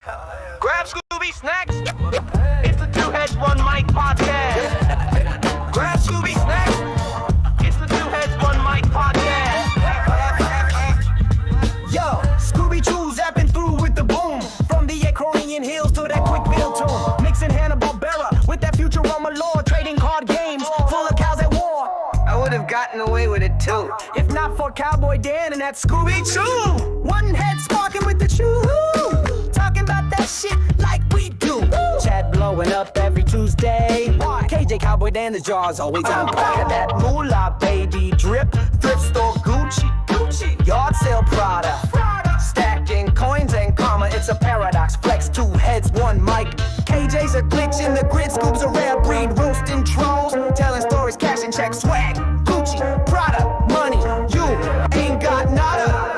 Grab Scooby snacks. It's the Two Heads One Mic podcast. Grab Scooby snacks. It's the Two Heads One Mic podcast. Yo, Scoobichu zapping through with the boom. From the Acronian hills to that Quickville tune. Mixing Hanna-Barbera with that Futurama lore. Trading card games full of cows at war. I would have gotten away with it too, if not for Cowboy Dan and that Scooby-Choo. One head sparking with the chew. Talking about that shit like we do. Chat blowing up every Tuesday. KJ Cowboy Dan, the jar's always on fire. That moolah baby drip. Thrift store Gucci. Yard sale Prada. Stacking coins and karma, it's a paradox. Flex, two heads, one mic. KJ's a glitch in the grid. Scoop's a rare breed. Roasting trolls. Telling stories, cashing checks. Swag, Gucci, Prada, money. You ain't got nada.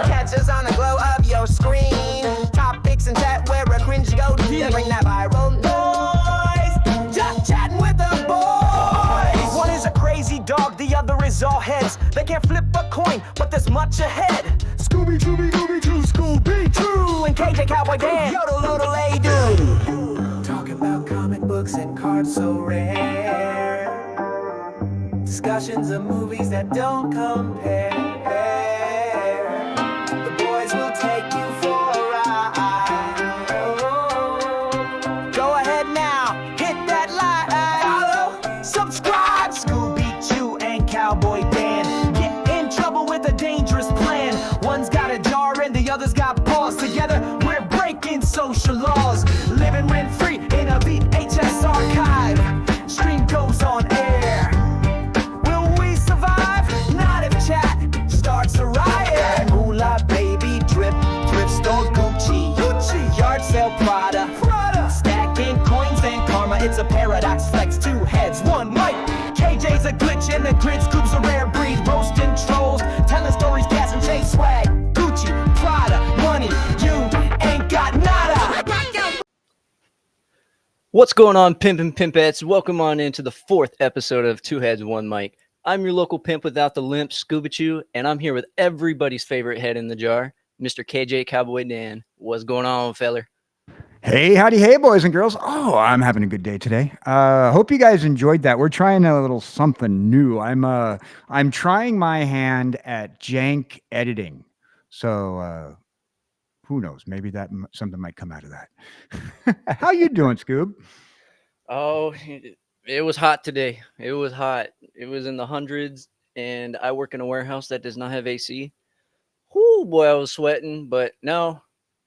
Catch us on the glow of your screen. Topics and chat where a cringe go to. Bring that viral noise. Just chatting with the boys. One is a crazy dog, the other is all heads. They can't flip a coin, but there's much ahead. Scooby-Choo, Scooby-Choo, and KJ Cowboy Dan. Yodel, yodel, hey, dude. Talking about comic books and cards so rare. Discussions of movies that don't compare. The boys will take you for a ride. Go ahead now, hit that like, follow, subscribe. Scooby-Choo and Cowboy Dan get in trouble with a dangerous plan. One's got a jar and the other's got paws. Together we're breaking social laws. Living rent-free in a VHS archive. Stream goes on air. Will we survive? Not if chat starts a riot. Moolah baby drip. Thrift store Gucci. Yard sale Prada. Stacking coins and karma. It's a paradox. Flex, two heads, one mic. KJ's a glitch in the grid. Scoop's a rare breed. Roasting trolls. Telling stories, gas and chase swag. Gucci, Prada, money. You ain't got nada. What's going on, pimp and pimpettes? Welcome on into the fourth episode of Two Heads, One Mic. I'm your local pimp without the limp, Scoobichu, and I'm here with everybody's favorite head in the jar, Mr. KJ Cowboy Dan. What's going on, feller? Hey, howdy, hey, boys and girls. Oh, I'm having a good day today. Hope you guys enjoyed that. We're trying a little something new. I'm trying my hand at jank editing. So, who knows? Maybe something might come out of that. How you doing, Scoob? Oh, it was hot today. It was hot. It was in the hundreds, and I work in a warehouse that does not have AC. Whoo, boy, I was sweating, but no,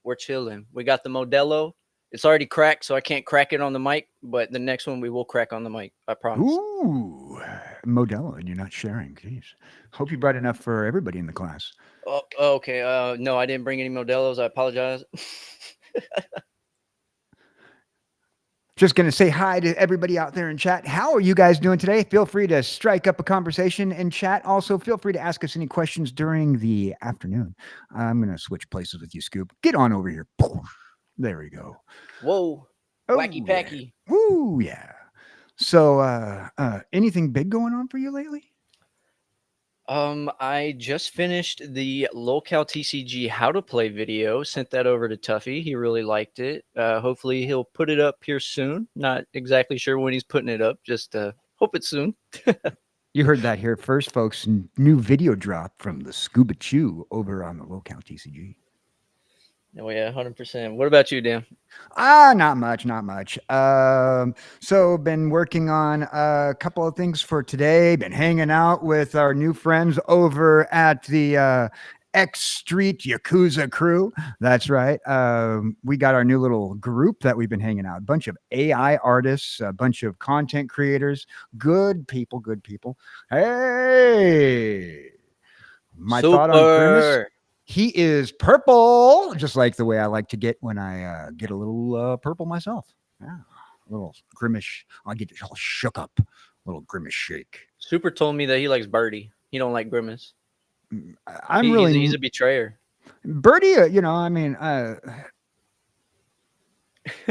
we're chilling. We got the Modelo. It's already cracked, so I can't crack it on the mic, but the next one we will crack on the mic. I promise. Ooh, Modelo, and you're not sharing. Jeez. Hope you brought enough for everybody in the class. Oh, okay. No, I didn't bring any Modelos. I apologize. Just going to say hi to everybody out there in chat. How are you guys doing today? Feel free to strike up a conversation in chat. Also, feel free to ask us any questions during the afternoon. I'm going to switch places with you, Scoop. Get on over here. There we go. Whoa. Wacky packy. Yeah. Woo, yeah. So, anything big going on for you lately? I just finished the Locale TCG how to play video. Sent that over to Tuffy. He really liked it. Hopefully he'll put it up here soon. Not exactly sure when he's putting it up. Just hope it's soon. You heard that here first, folks. New video drop from the Scoobichu over on the Locale TCG. Oh yeah, 100%. What about you, Dan? Not much. So been working on a couple of things for today. Been hanging out with our new friends over at the X Street Yakuza crew. That's right. We got our new little group that we've been hanging out. A bunch of AI artists, a bunch of content creators, good people. Hey, my thought on Grimace. He is purple, just like the way I like to get when I get a little purple myself. Yeah, a little Grimace. I'll get all shook up. A little Grimace shake. Super told me that he likes Birdie. He don't like Grimace. He's a betrayer. Birdie,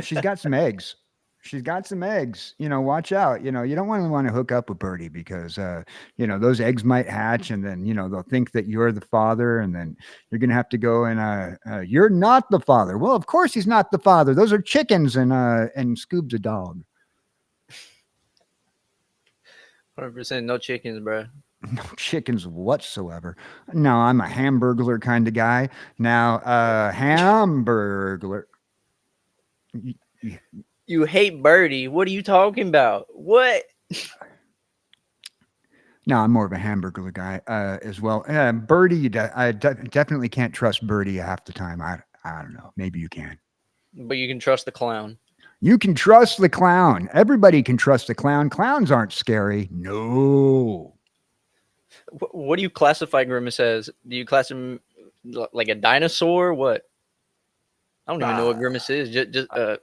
she's got some eggs. She's got some eggs. Watch out. You don't want to hook up with Birdie because those eggs might hatch, and then they'll think that you're the father, and then you're gonna have to go and you're not the father. Well, of course he's not the father. Those are chickens, and Scoob's a dog. 100% no chickens, bro. No chickens whatsoever. No, I'm a hamburglar kind of guy. Now, hamburglar. y- y- You hate Birdie. What are you talking about? What? No, I'm more of a hamburglar guy as well. Birdie, I definitely can't trust Birdie half the time. I don't know. Maybe you can. But you can trust the clown. You can trust the clown. Everybody can trust the clown. Clowns aren't scary. No. What do you classify Grimace as? Do you class him like a dinosaur? What? I don't even know what Grimace is. Just a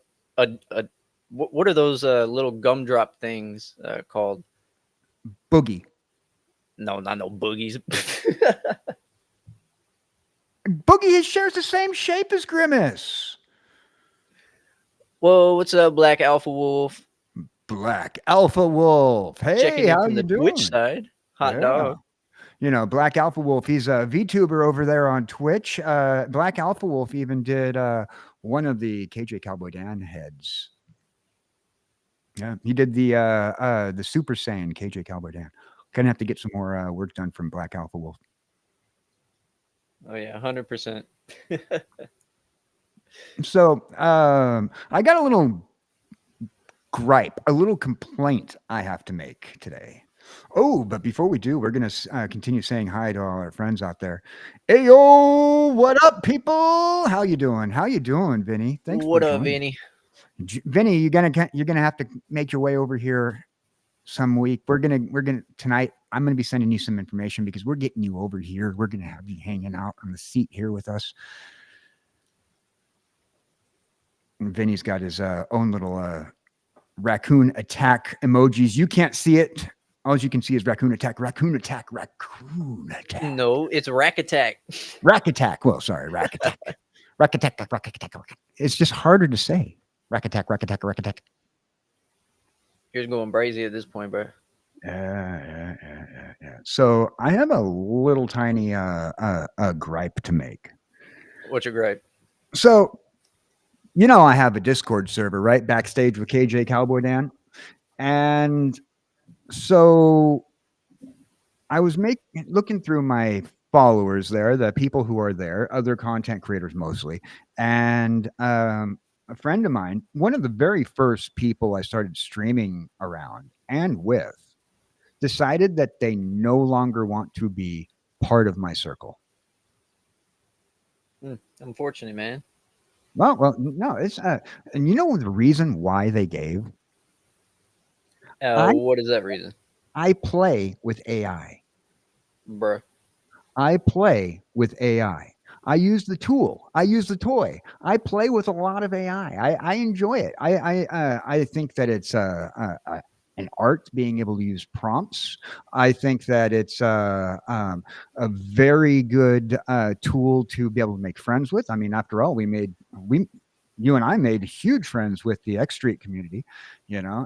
what are those little gumdrop things called? Boogie. No, not no boogies. Boogie shares the same shape as Grimace. Whoa, what's up, Black Alpha Wolf? Black Alpha Wolf. Checking Hey, in how from you the Twitch doing? side. Hot Yeah. dog. Black Alpha Wolf. He's a VTuber over there on Twitch. Black Alpha Wolf even did one of the KJ Cowboy Dan heads. Yeah, he did the Super Saiyan KJ Cowboy Dan. Gonna have to get some more work done from Black Alpha Wolf. Oh yeah, 100%. So I got a little gripe, a little complaint I have to make today. Oh, but before we do, we're gonna continue saying hi to all our friends out there. Hey yo, what up, people? How you doing? How you doing, Vinny? Thanks for What up, joining. Vinny? Vinny, you're gonna have to make your way over here some week. We're gonna tonight. I'm gonna be sending you some information because we're getting you over here. We're gonna have you hanging out on the seat here with us. And Vinny's got his own little raccoon attack emojis. You can't see it. All you can see is raccoon attack, raccoon attack, raccoon attack. No, it's Rack Attack. Rack attack. Well, sorry, rack attack. Rack attack, rack attack. It's just harder to say. Rack attack, rack attack, rack attack. You're going brazy at this point, bro. Yeah. So I have a little tiny gripe to make. What's your gripe? So, I have a Discord server, right? Backstage with KJ Cowboy Dan. And so I was looking through my followers there, the people who are there, other content creators mostly. And a friend of mine, one of the very first people I started streaming around and with, decided that they no longer want to be part of my circle. Unfortunate, man. Well, no, it's and you know the reason why they gave? What is that reason? I play with AI. Bruh. I play with AI. I use the tool. I use the toy. I play with a lot of AI. I enjoy it. I think that it's an art being able to use prompts. I think that it's a very good tool to be able to make friends with. I mean, after all, you and I made huge friends with the X Street community,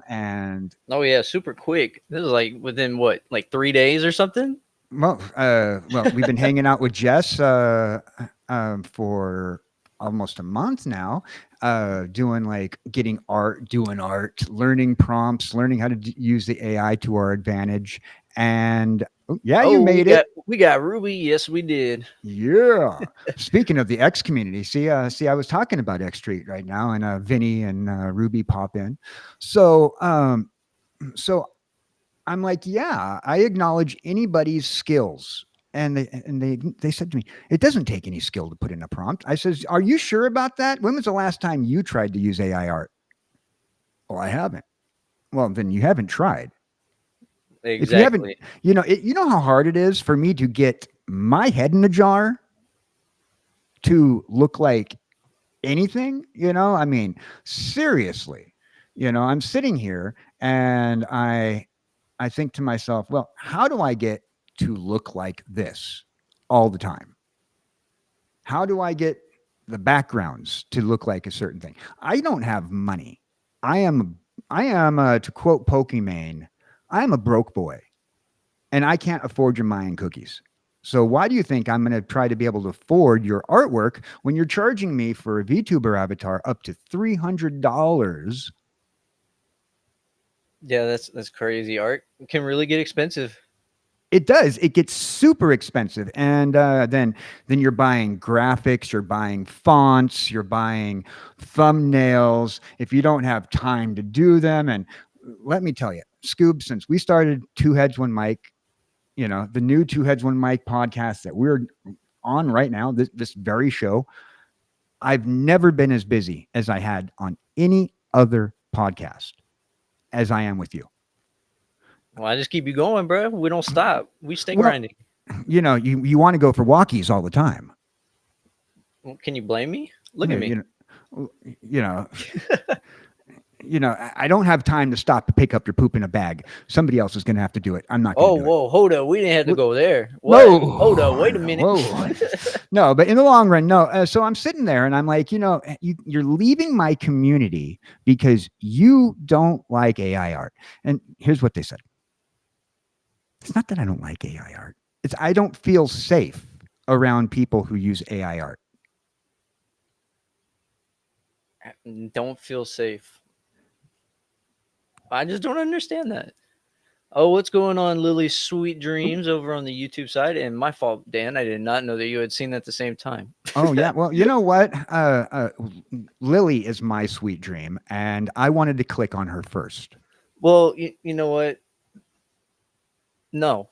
and Oh yeah, super quick. This is like within what, like 3 days or something? well, we've been hanging out with Jess for almost a month now, doing art, learning prompts, learning how to use the AI to our advantage. And yeah, you made it. We got Ruby. Yes, we did. Yeah. Speaking of the X community, see, I was talking about X Street right now, and Vinny and Ruby pop in. So I'm like, yeah, I acknowledge anybody's skills. And they said to me, it doesn't take any skill to put in a prompt. I says, are you sure about that? When was the last time you tried to use AI art? Well, I haven't. Well, then you haven't tried. If you haven't, Exactly. you know how hard it is for me to get my head in a jar to look like anything, I mean, seriously, I'm sitting here and I think to myself, well, how do I get to look like this all the time? How do I get the backgrounds to look like a certain thing? I don't have money. I am I am, to quote Pokimane, I am a broke boy and I can't afford your Mayan cookies. So why do you think I'm going to try to be able to afford your artwork when you're charging me for a VTuber avatar up to $300? Yeah, that's crazy. Art can really get expensive. It does. It gets super expensive, and then you're buying graphics, you're buying fonts, you're buying thumbnails. If you don't have time to do them, and let me tell you, Scoob, since we started Two Heads One Mic, the new Two Heads One Mic podcast that we're on right now, this very show, I've never been as busy as I had on any other podcast as I am with you. Well, I just keep you going, bro. We don't stop. We stay Well, grinding. you want to go for walkies all the time. Well, can you blame me? Look Yeah, at me. you know, I don't have time to stop to pick up your poop in a bag. Somebody else is going to have to do it. I'm not going Oh, to do it. whoa, hold up. We didn't have to go there. What? Whoa, Hold up. Wait a minute. whoa. No, but in the long run, no. So I'm sitting there and I'm like, you're leaving my community because you don't like AI art. And here's what they said. It's not that I don't like AI art. It's I don't feel safe around people who use AI art. Don't feel safe. I just don't understand that. Oh, what's going on, Lily's Sweet Dreams over on the YouTube side? And my fault, Dan. I did not know that you had seen that at the same time. Oh yeah, well, you know what? Lily is my sweet dream, and I wanted to click on her first. Well, you know what? No.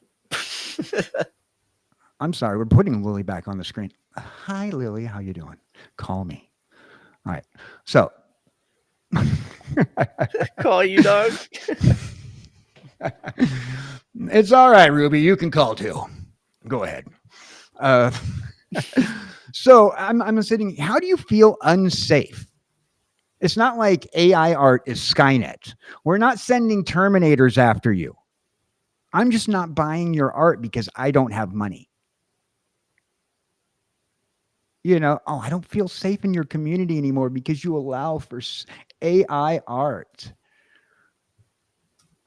I'm sorry, we're putting Lily back on the screen. Hi, Lily, how you doing? Call me. All right, so Call you, dog. it's all right, Ruby. You can call too. Go ahead. Uh, so I'm sitting. How do you feel unsafe? It's not like AI art is Skynet. We're not sending Terminators after you. I'm just not buying your art because I don't have money. I don't feel safe in your community anymore because you allow for AI art.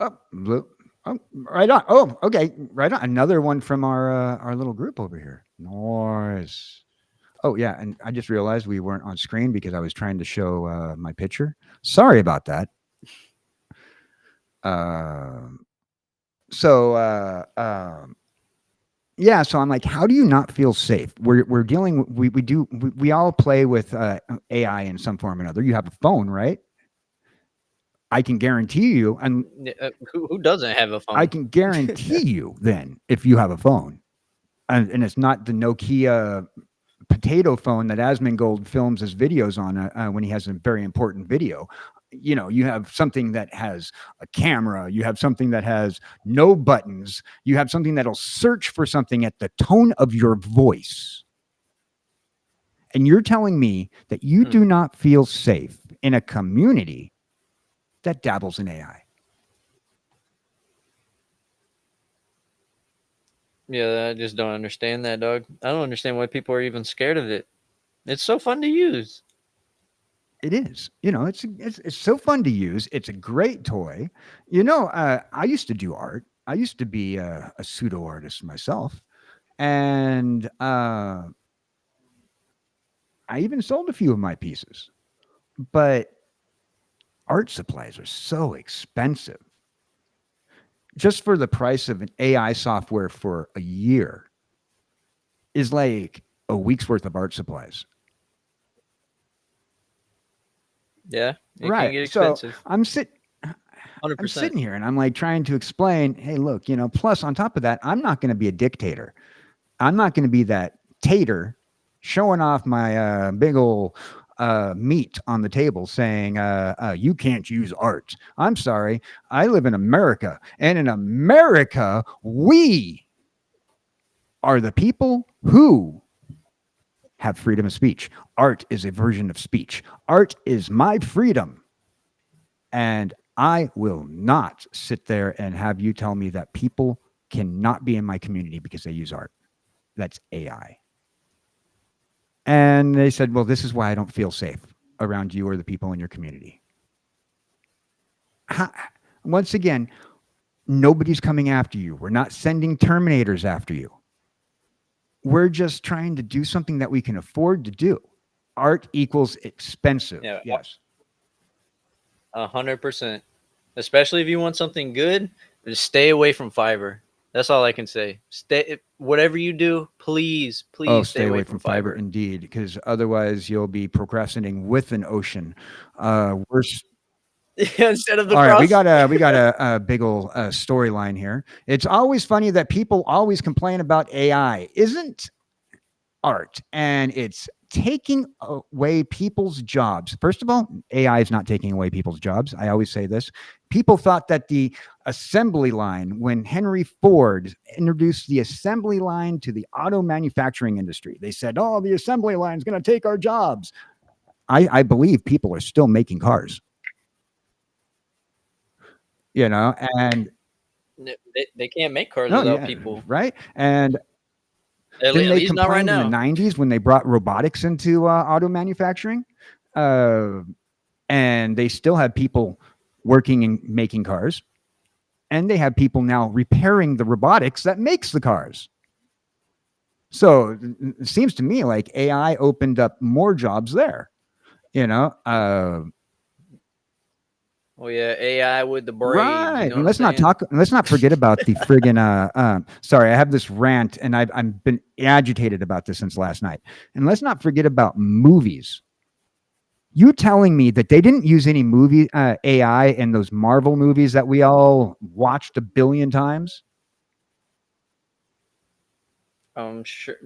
Oh, right on. Oh, okay, right on. Another one from our little group over here. Nice. Oh yeah, and I just realized we weren't on screen because I was trying to show my picture. Sorry about that. Um, so yeah, so I'm like, how do you not feel safe? We're dealing. We all play with AI in some form or another. You have a phone, right? I can guarantee you, and Who doesn't have a I phone? can guarantee you then if you have a phone, and it's not the Nokia potato phone that Asmongold films his videos on when he has a very important video. You have something that has a camera, you have something that has no buttons, you have something that'll search for something at the tone of your voice. And you're telling me that you do not feel safe in a community that dabbles in AI. Yeah, I just don't understand that, dog. I don't understand why people are even scared of it. It's so fun to use. It is. It's so fun to use. It's a great toy. I used to do art. I used to be a pseudo artist myself, and I even sold a few of my pieces. But art supplies are so expensive. Just for the price of an AI software for a year is like a week's worth of art supplies. Yeah, it can Right. get So expensive. I'm 100%. sitting here and I'm like trying to explain, hey, look, plus on top of that, I'm not going to be a dictator. I'm not going to be that tater showing off my big old meat on the table saying, you can't use art. I'm sorry. I live in America. And in America, we are the people who have freedom of speech. Art is a version of speech. Art is my freedom. And I will not sit there and have you tell me that people cannot be in my community because they use art. That's AI. And they said, well, this is why I don't feel safe around you or the people in your community. Ha- Once again, nobody's coming after you. We're not sending Terminators after you. We're just trying to do something that we can afford to do. Art equals expensive. Yeah, Yes. 100%. Especially if you want something good, just stay away from Fiverr. That's all I can say. Stay whatever you do, please, Oh, please stay stay away away from from fiber, Fiverr. indeed, because otherwise you'll be procrastinating with an ocean. Worse. Instead of the All right, we cross. got a big old storyline here. It's always funny that people always complain about AI. Isn't art, and it's taking away people's jobs. First of all, AI is not taking away people's jobs. I always say this. People thought that the assembly line, when Henry Ford introduced the assembly line to the auto manufacturing industry, they said, oh, the assembly line is going to take our jobs. I believe people are still making cars, and They can't make cars oh, without yeah, people. right. And then At they least not right complained in the now. 90s when they brought robotics into auto manufacturing. Uh, and they still have people working and making cars, and they have people now repairing the robotics that makes the cars. So it seems to me like AI opened up more jobs there. You know, Oh yeah, AI with the braids. You right? know And what I'm let's not saying? talk. Let's not forget about the friggin'. Sorry, I have this rant, and I've been agitated about this since last night. And let's not forget about movies. You telling me that they didn't use any movie AI in those Marvel movies that we all watched a billion times? I'm sure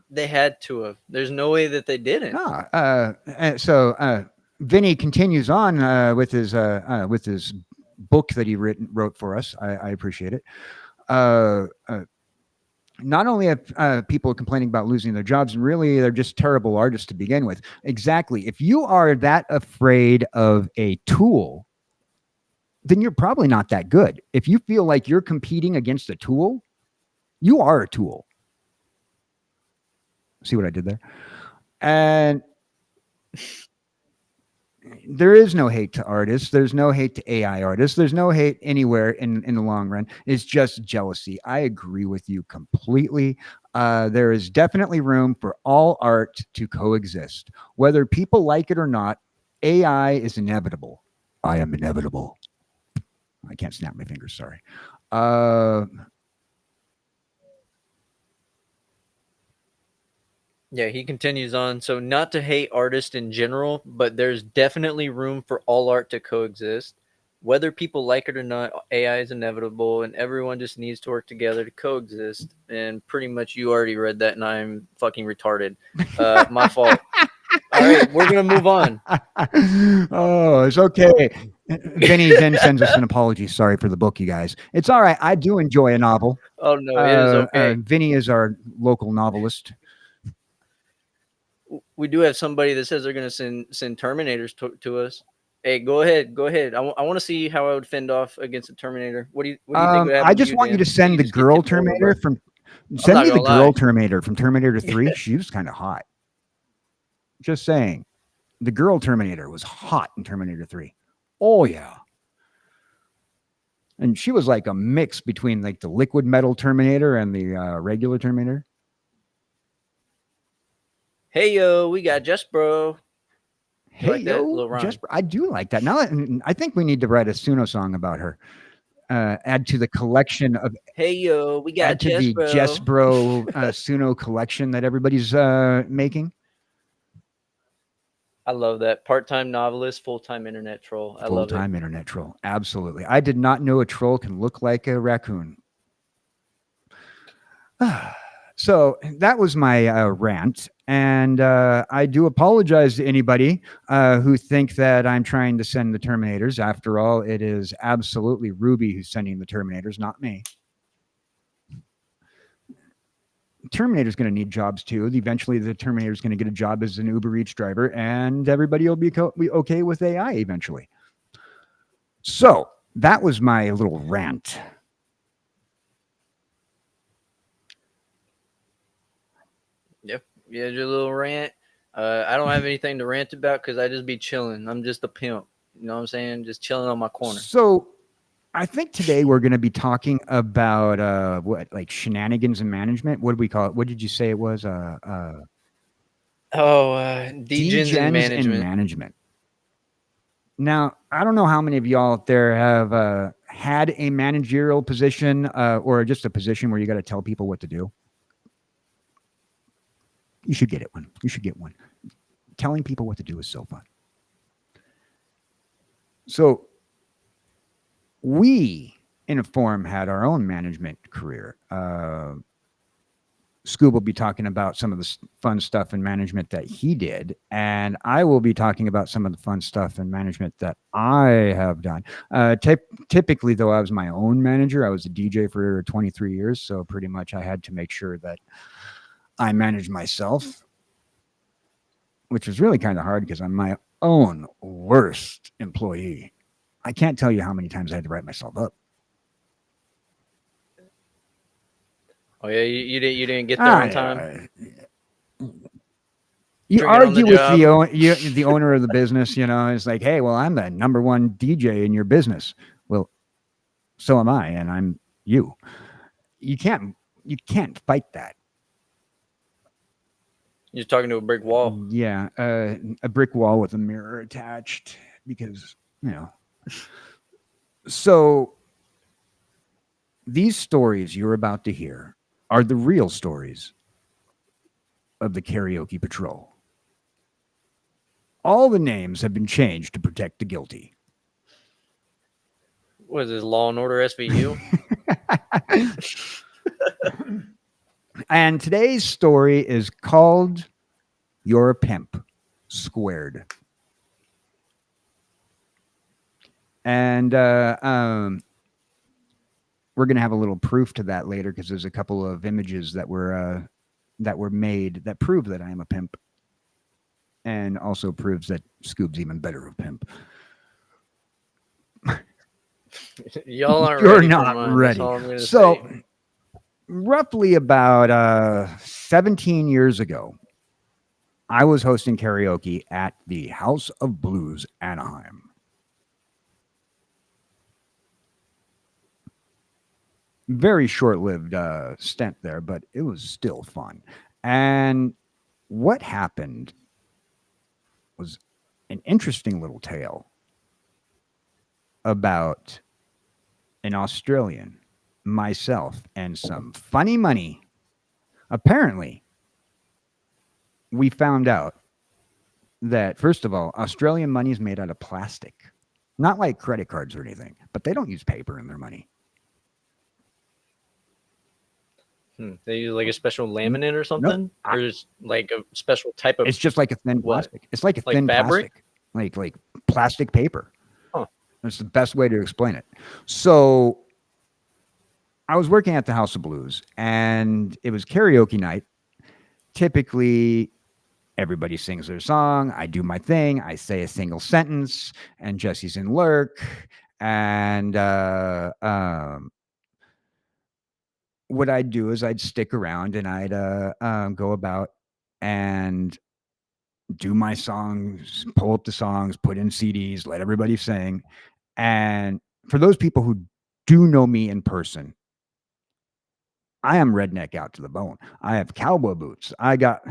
they had to have. There's no way that they didn't. Ah, so Vinny continues on with his book that he wrote for us. I appreciate it. Uh, uh, Not only have people complaining about losing their jobs, and really they're just terrible artists to begin with. Exactly. If you are that afraid of a tool, then you're probably not that good. If you feel like you're competing against a tool, you are a tool. See what I did there? And there is no hate to artists. There's no hate to AI artists. There's no hate anywhere in the long run. It's just jealousy. I agree with you completely. There is definitely room for all art to coexist. Whether people like it or not, AI is inevitable. I am inevitable. I can't snap my fingers. Sorry. Uh, Yeah, he continues on. So, not to hate artists in general, but there's definitely room for all art to coexist. Whether people like it or not, AI is inevitable, and everyone just needs to work together to coexist. And pretty much, you already read that, and I'm fucking retarded. My fault. All right, we're gonna move on. oh, it's okay. Vinny then sends us an apology. Sorry for the book, you guys. It's all right. I do enjoy a novel. Oh no, it is okay. Vinny is our local novelist. We do have somebody that says they're gonna send Terminators to us. Hey, go ahead, go ahead. I want to see how I would fend off against a Terminator. What do you think would I happen to just you, want you Dan? to I think send you the just get girl tipped over, bro. Terminator from. I'm Send not me the gonna girl lie. Terminator from Terminator 3. She was kind of hot. Just saying. The girl Terminator was hot in Terminator 3. Oh, yeah. And she was like a mix between like the liquid metal Terminator and the regular Terminator. Hey yo, we got Just Bro. You Hey, like that yo, little rhyme? just I do like that. Now I think we need to write a Suno song about her. Add to the collection of Hey yo, we got add to Just the Jess Bro. Bro Suno collection that everybody's making. I love that. Part-time novelist, full-time internet troll. I Full love it. time internet troll. Absolutely. I did not know a troll can look like a raccoon. So that was my rant. And I do apologize to anybody who think that I'm trying to send the Terminators. After all, it is absolutely Ruby who's sending the Terminators, not me. Terminator's going to need jobs too. Eventually, the Terminator's going to get a job as an Uber Eats driver, and everybody will be okay with AI eventually. So that was my little rant. Yep. Yeah, your little rant. I don't have anything to rant about because I just be chilling. I'm just a pimp. You know what I'm saying? Just chilling on my corner. So I think today we're going to be talking about what, like shenanigans in management. What do we call it? What did you say it was? Oh, degens in Degens in management. management. Now, I don't know how many of y'all out there have had a managerial position or just a position where you got to tell people what to do. You should get it one. You should get one. Telling people what to do is so fun. So we, in a form, had our own management career. Scoob will be talking about some of the fun stuff in management that he did, and I will be talking about some of the fun stuff in management that I have done. Typically, though, I was my own manager. I was a DJ for 23 years, so pretty much I had to make sure that I managed myself, which was really kind of hard because I'm my own worst employee. I can't tell you how many times I had to write myself up. Oh yeah, you didn't get there on time. You Drinking on the argue with job. the owner of the business, it's like, hey, well, I'm the number one DJ in your business. Well, so am I, and I'm you. You can't fight that. You're talking to a brick wall. Yeah, a brick wall with a mirror attached because, So these stories you're about to hear are the real stories of the Karaoke Patrol. All the names have been changed to protect the guilty. What is this, Law and Order SVU? And today's story is called You're a Pimp Squared. And we're going to have a little proof to that later because there's a couple of images that were made that prove that I am a pimp, and also proves that Scoob's even better of a pimp. Y'all aren't You're ready not for mine. ready. That's all I'm gonna So, say. roughly about 17 years ago, I was hosting karaoke at the House of Blues, Anaheim. Very short-lived stint there, but it was still fun. And what happened was an interesting little tale about an Australian, myself, and some funny money. Apparently, we found out that, first of all, Australian money is made out of plastic. Not like credit cards or anything, but they don't use paper in their money. They use like a special laminate or something, or just like a special type of. It's just like a thin what? plastic. It's like a Like thin fabric? plastic, like plastic paper. Huh. That's the best way to explain it. So I was working at the House of Blues, and it was karaoke night. Typically, everybody sings their song. I do my thing. I say a single sentence, and Jesse's in lurk. And what I'd do is I'd stick around and I'd go about and do my songs, pull up the songs, put in CDs, let everybody sing. And for those people who do know me in person, I am redneck out to the bone. I have cowboy boots. I got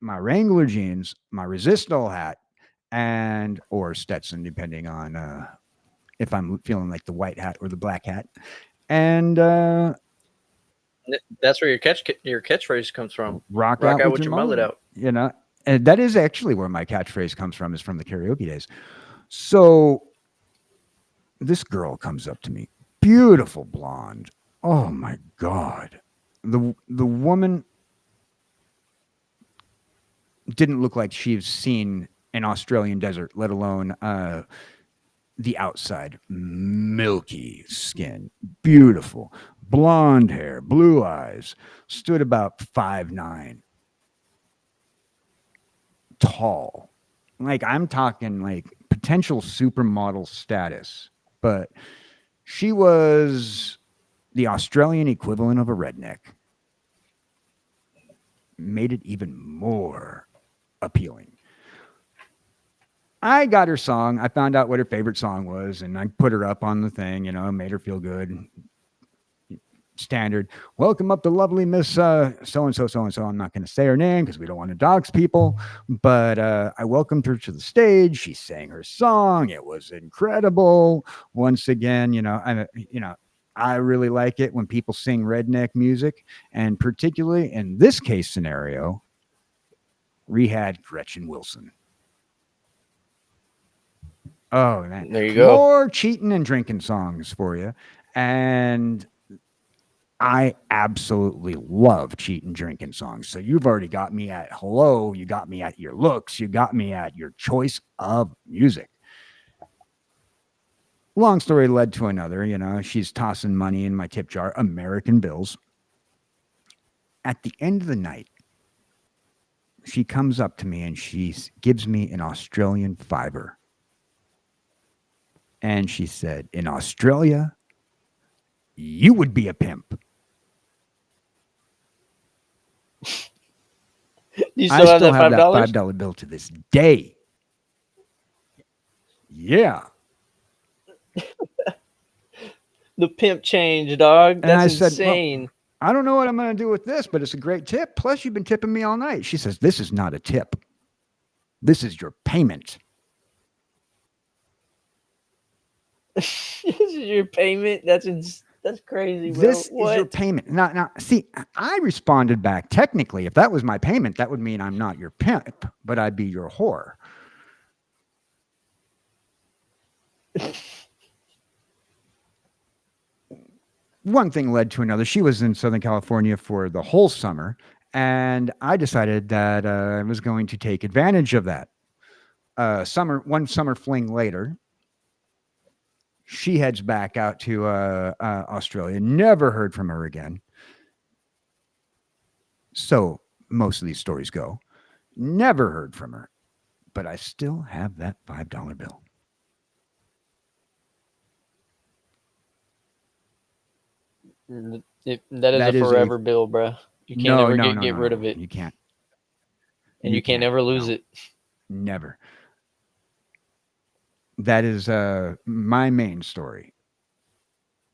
my Wrangler jeans, my Resistol hat, and or Stetson, depending on if I'm feeling like the white hat or the black hat. And That's where your catchphrase comes from. rock Rock out with your mullet out. And that is actually where my catchphrase comes from, is from the karaoke days. So this girl comes up to me, beautiful blonde. Oh my God. The woman didn't look like she's seen an Australian desert, let alone the outside. Milky skin, beautiful, blonde hair, blue eyes, stood about 5'9", tall. Like, I'm talking like potential supermodel status, but she was the Australian equivalent of a redneck. Made it even more appealing. I got her song. I found out what her favorite song was, and I put her up on the thing. Made her feel good. Standard. Welcome up the lovely Miss so and so, so and so. I'm not going to say her name because we don't want to dox people, but I welcomed her to the stage. She sang her song. It was incredible. Once again, I really like it when people sing redneck music, and particularly in this case scenario, we had Gretchen Wilson. Oh man, There you go. more cheating and drinking songs for you, and I absolutely love cheating drinking songs. So you've already got me at hello, you got me at your looks, you got me at your choice of music. Long story led to another, she's tossing money in my tip jar, American bills. At the end of the night, she comes up to me and she gives me an Australian fiver. And she said, in Australia, you would be a pimp. You I still have still that have that $5? $5 bill to this day. Yeah. The pimp change, dog. And That's I said, well, insane. I don't know what I'm going to do with this, but it's a great tip. Plus, you've been tipping me all night. She says, this is not a tip. This is your payment. This is your payment. That's crazy, bro. This is your What? payment. Now, see, I responded back. Technically, if that was my payment, that would mean I'm not your pimp, but I'd be your whore. One thing led to another. She was in Southern California for the whole summer, and I decided that I was going to take advantage of that. One summer fling later, she heads back out to Australia. Never heard from her again. So most of these stories go. Never heard from her, but I still have that $5 bill. That is That a is forever bill, bro. You can't no, ever no, get no, get no, rid no. of it, You can't. and you can't ever lose No, it. never. That is my main story.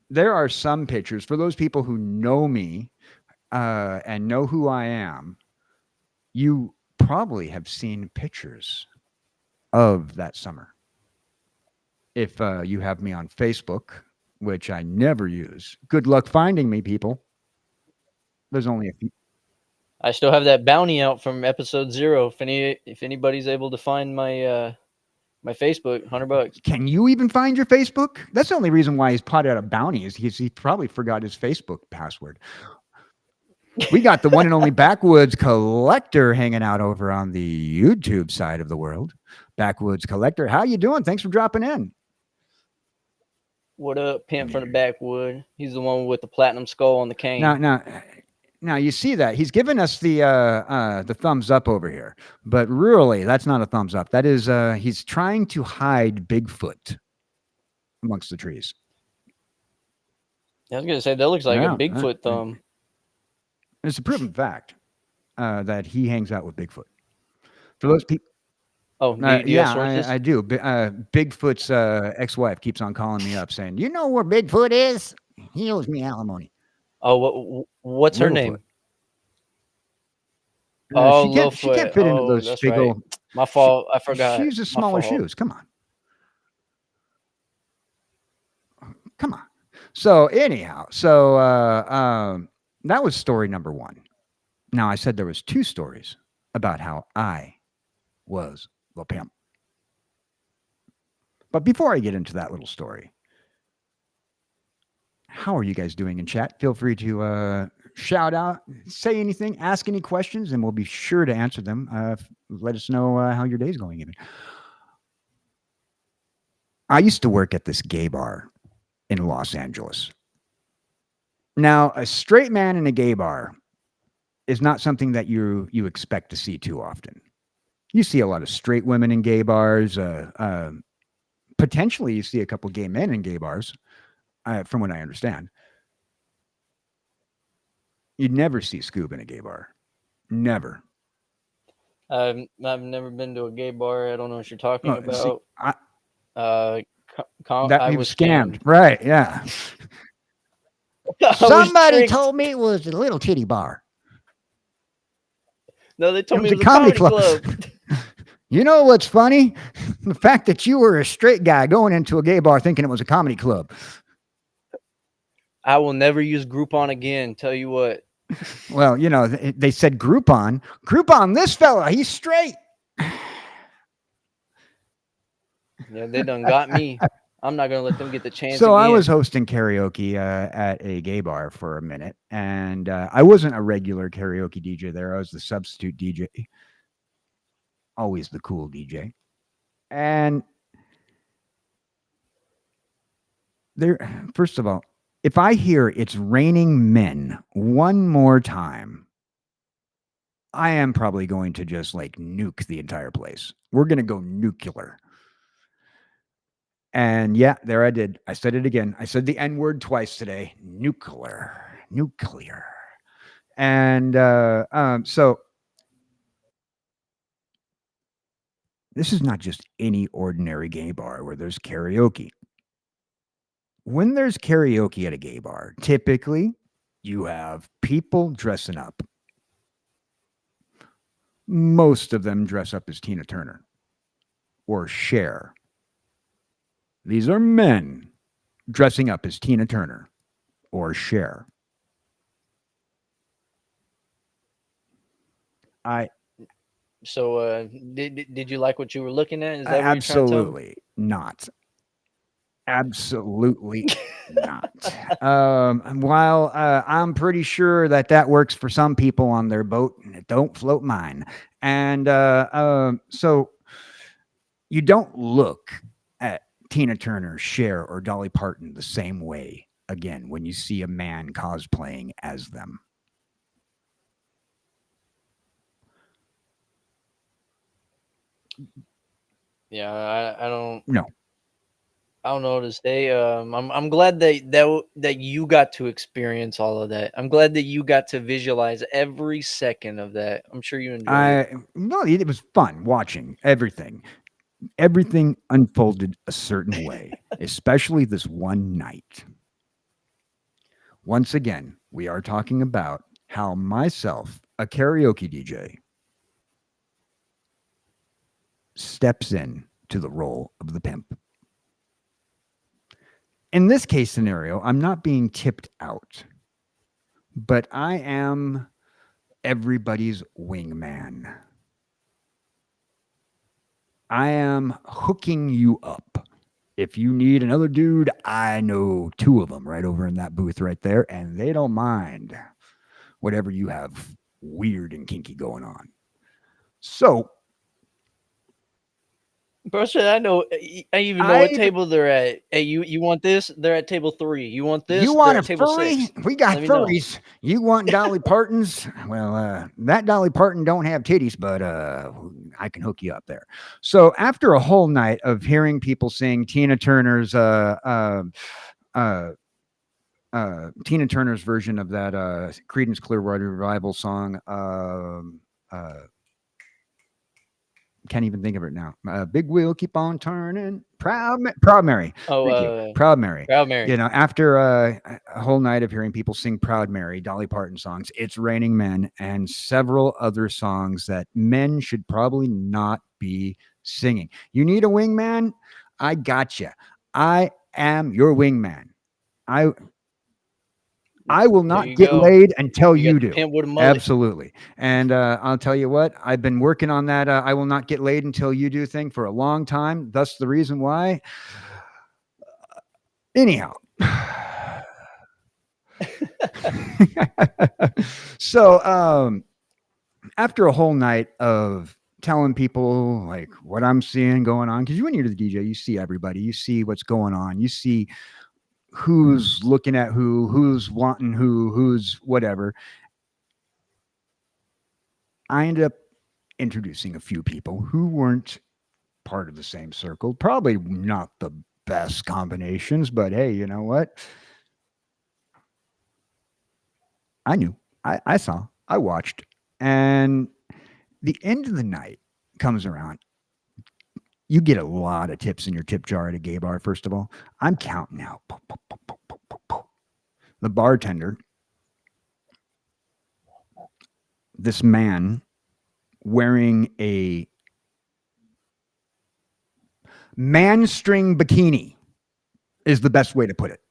There are some pictures for those people who know me and know who I am. You probably have seen pictures of that summer. If you have me on Facebook, which I never use, good luck finding me, people. There's only a few. I still have that bounty out from episode 0. If anybody's able to find my Facebook, $100. Can you even find your Facebook? That's the only reason why he's plotted out a bounty is he probably forgot his Facebook password. We got the one and only Backwoods Collector hanging out over on the YouTube side of the world. Backwoods Collector, how you doing? Thanks for dropping in. What up, pimp from the backwood? He's the one with the platinum skull on the cane. Now you see that he's giving us the thumbs up over here, but really that's not a thumbs up. That is he's trying to hide Bigfoot amongst the trees. I was gonna say that looks like a Bigfoot thumb. It's a proven fact that he hangs out with Bigfoot. For those people, Oh, do you have sources? I do. Bigfoot's ex-wife keeps on calling me up saying, "You know where Bigfoot is? He owes me alimony." Oh, what's her name? She Oh, can't. She can't Littlefoot. fit into Oh, those that's big right. old. My fault. I forgot. She uses My smaller fault. shoes. Come on. So anyhow, that was story number one. Now I said there was two stories about how I was the pimp. But before I get into that little story, how are you guys doing in chat? Feel free to shout out, say anything, ask any questions, and we'll be sure to answer them. Let us know how your day's going. Even I used to work at this gay bar in Los Angeles. Now, a straight man in a gay bar is not something that you expect to see too often. You see a lot of straight women in gay bars. Potentially, you see a couple gay men in gay bars, from what I understand. You'd never see Scoob in a gay bar. Never. I've never been to a gay bar. I don't know what you're talking See, about. Uh, that I you was scammed, scammed. right? Yeah. I was Somebody tricked. told me it was a little titty bar. No, they It told me was it a was a comedy comedy club. club. You know what's funny? The fact that you were a straight guy going into a gay bar thinking it was a comedy club. I will never use Groupon again. Tell you what. Well, they said Groupon. Groupon, this fella, he's straight. Yeah, they done got me. I'm not gonna let them get the chance So I was again. hosting karaoke at a gay bar for a minute, and I wasn't a regular karaoke DJ there. I was the substitute DJ, always the cool DJ. And there, first of all, if I hear "It's Raining Men" one more time, I am probably going to just like nuke the entire place. We're going to go nuclear. And yeah, there I did. I said it again. I said the N word twice today. Nuclear, nuclear. And so this is not just any ordinary gay bar where there's karaoke. When there's karaoke at a gay bar, typically you have people dressing up. Most of them dress up as Tina Turner or Cher. These are men dressing up as Tina Turner or Cher. I So, did you like what you were looking at? Is that what you're trying to tell me? absolutely not. Absolutely not. While I'm pretty sure that that works for some people on their boat, and it don't float mine. And so you don't look at Tina Turner, Cher, or Dolly Parton the same way again when you see a man cosplaying as them. Yeah, No, I don't know to say. I'm glad that you got to experience all of that. I'm glad that you got to visualize every second of that. I'm sure you enjoyed it. I no, it was fun watching everything. Everything unfolded a certain way, especially this one night. Once again, we are talking about how myself, a karaoke DJ, steps in to the role of the pimp. In this case scenario, I'm not being tipped out, but I am everybody's wingman. I am hooking you up. If you need another dude, I know two of them right over in that booth right there, and they don't mind whatever you have weird and kinky going on. So Bro, shit, I know. I even know what I table they're at. Hey, you want this? They're at table 3. You want You this? They're want a at table furry? 6. We got Let me know. furries. You want Dolly Parton's? Well, that Dolly Parton don't have titties, but I can hook you up there. So after a whole night of hearing people sing uh, Tina Turner's version of that Creedence Clearwater Revival song, uh, can't even think of it now. Big wheel keep on turning. Proud Mary. Oh, Thank you. Proud Mary. Proud Mary. After a whole night of hearing people sing Proud Mary, Dolly Parton songs, It's Raining Men, and several other songs that men should probably not be singing. You need a wingman? I got you. I am your wingman. I I will There not you get go. laid until You you got the do. pimp with a mullet. Absolutely. And I'll tell you what, I've been working on that. I will not get laid until you do thing for a long time. Thus, the reason why. Anyhow. So, after a whole night of telling people like what I'm seeing going on, because when you're the DJ, you see everybody, you see what's going on, you see who's looking at who's wanting who's whatever. I ended up introducing a few people who weren't part of the same circle. Probably not the best combinations, but hey, you know what? I knew. I saw. I watched. And the end of the night comes around. You get a lot of tips in your tip jar at a gay bar, first of all. I'm counting out. The bartender, this man wearing a man string bikini is the best way to put it.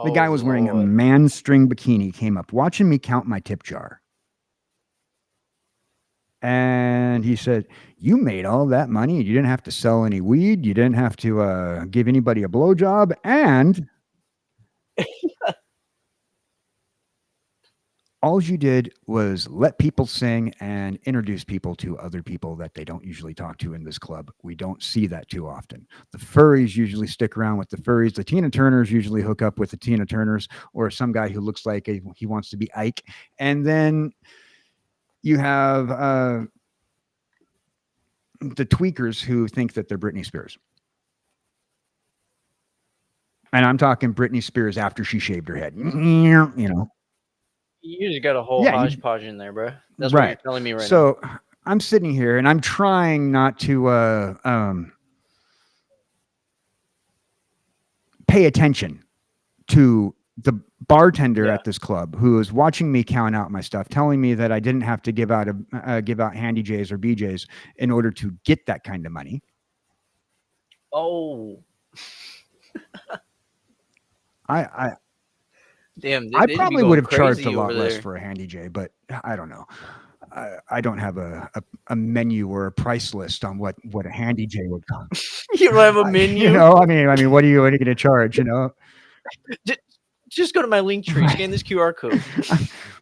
The Oh guy was wearing a Lord. man string bikini, came up watching me count my tip jar. And he said, "You made all that money. You didn't have to sell any weed. You didn't have to give anybody a blowjob. And all you did was let people sing and introduce people to other people that they don't usually talk to in this club. We don't see that too often. The furries usually stick around with the furries. The Tina Turners usually hook up with the Tina Turners or some guy who looks like he wants to be Ike. And then you have the tweakers who think that they're Britney Spears. And I'm talking Britney Spears after she shaved her head. You know, You just got a whole yeah, hodgepodge in there, bro. That's what you're right. telling me right now. So I'm sitting here and I'm trying not to pay attention to the bartender Yeah. at this club who is watching me count out my stuff, telling me that I didn't have to give out handy J's or BJ's in order to get that kind of money. Oh, I damn. They I just be probably going would have charged a crazy lot over less there. for a handy J, but I don't know. I don't have a menu or a price list on what a handy J would cost. You don't have a You menu? know, I mean, what are you going to charge? You know. Just go to my link tree, Right. scan this QR code.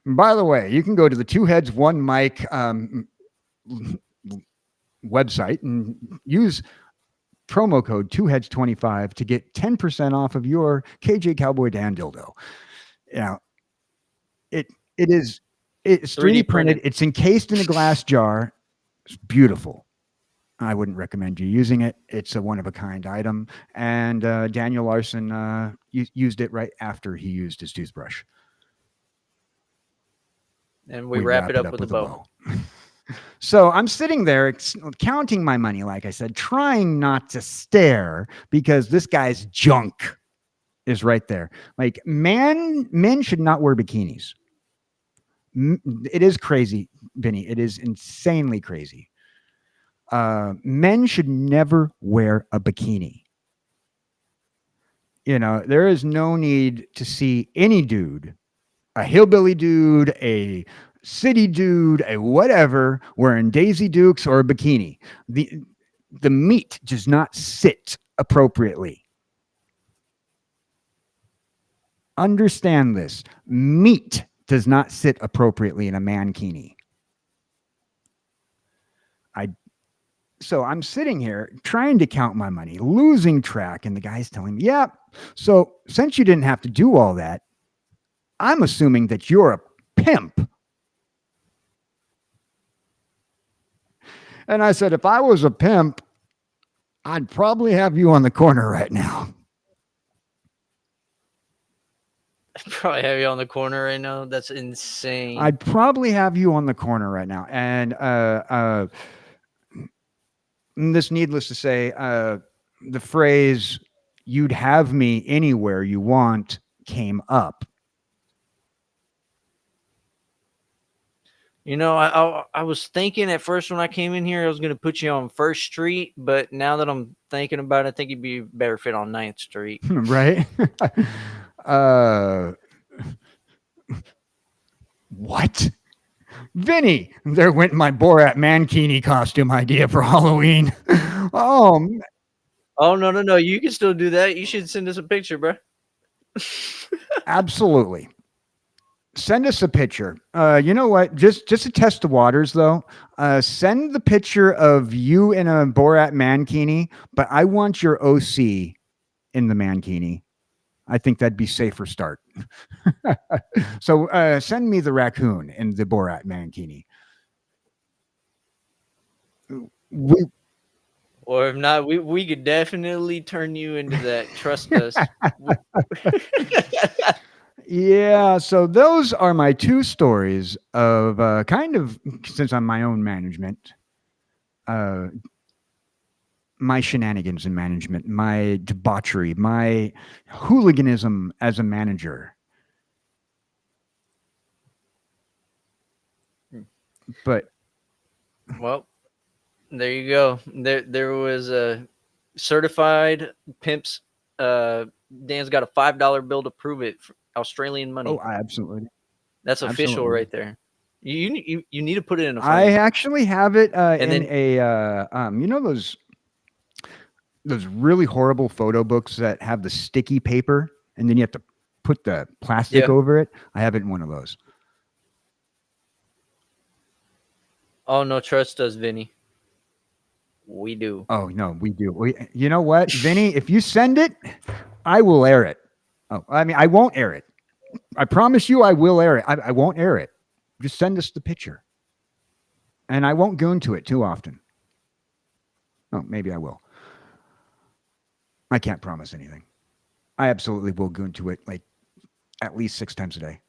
By the way, you can go to the Two Heads One Mic website and use promo code 2heads25 to get 10% off of your KJ Cowboy Dan dildo. Now, it's 3D printed. It's encased in a glass jar. It's beautiful. I wouldn't recommend you using it. It's a one of a kind item. And Daniel Larson used it right after he used his toothbrush. And we wrap it up with a bow. So I'm sitting there counting my money, like I said, trying not to stare because this guy's junk is right there. Like men should not wear bikinis. It is crazy, Vinny. It is insanely crazy. Men should never wear a bikini. You know, there is no need to see any dude, a hillbilly dude, a city dude, a whatever, wearing Daisy Dukes or a bikini. The meat does not sit appropriately. Understand this. Meat does not sit appropriately in a mankini. So I'm sitting here trying to count my money, losing track, and the guy's telling me, "Yeah, so since you didn't have to do all that, I'm assuming that you're a pimp." And I said, "If I was a pimp, I'd probably have you on the corner right now." Probably have you on the corner right now. That's insane. I'd probably have you on the corner right now. And this, needless to say, the phrase "you'd have me anywhere you want" came up. You know, I was thinking at first when I came in here, I was going to put you on First Street, but now that I'm thinking about it, I think you'd be better fit on 9th Street. Right? What? Vinny, there went my Borat Mankini costume idea for Halloween. Oh, Oh, no. You can still do that. You should send us a picture, bro. absolutely. Send us a picture. You know what? Just to test the waters, though, send the picture of you in a Borat Mankini, but I want your OC in the Mankini. I think that'd be safer start. So send me the raccoon in the Borat Mankini. We, Or if not, we could definitely turn you into that. Trust us. Yeah, so those are my two stories of kind of, since I'm my own management, uh, my shenanigans in management, my debauchery, my hooliganism as a manager. But Well, there you go. There was a certified pimps. Dan's got a $5 bill to prove it. Australian oh, money. I absolutely, That's official absolutely. right there. You need to put it in a I frame. actually have it And in then a you know those really horrible photo books that have the sticky paper and then you have to put the plastic yeah. over it. I have it in one of those. Oh no, trust us, Vinny. We do. Oh no, we do. You know what, Vinny? If you send it, I will air it. Oh, I mean, I won't air it. I promise you, I will air it. I won't air it. Just send us the picture, and I won't goon to it too often. Oh, maybe I will. I can't promise anything. I absolutely will goon to it like at least 6 times a day.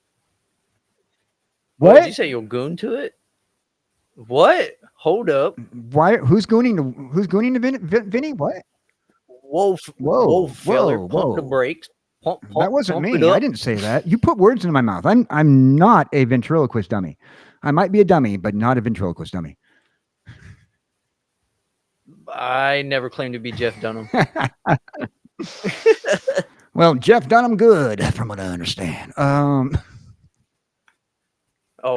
What did you What? say? You'll goon to it? What? Hold up. Why? Who's gooning to? Who's gooning to Vinny? What? Whoa, Whoa, feller. whoa, Pump the whoa! brakes. That wasn't Pump it me. I up. didn't say that. You put words into my mouth. I'm not a ventriloquist dummy. I might be a dummy, but not a ventriloquist dummy. I never claimed to be Jeff Dunham. Well, Jeff done him good, from what I understand. Oh,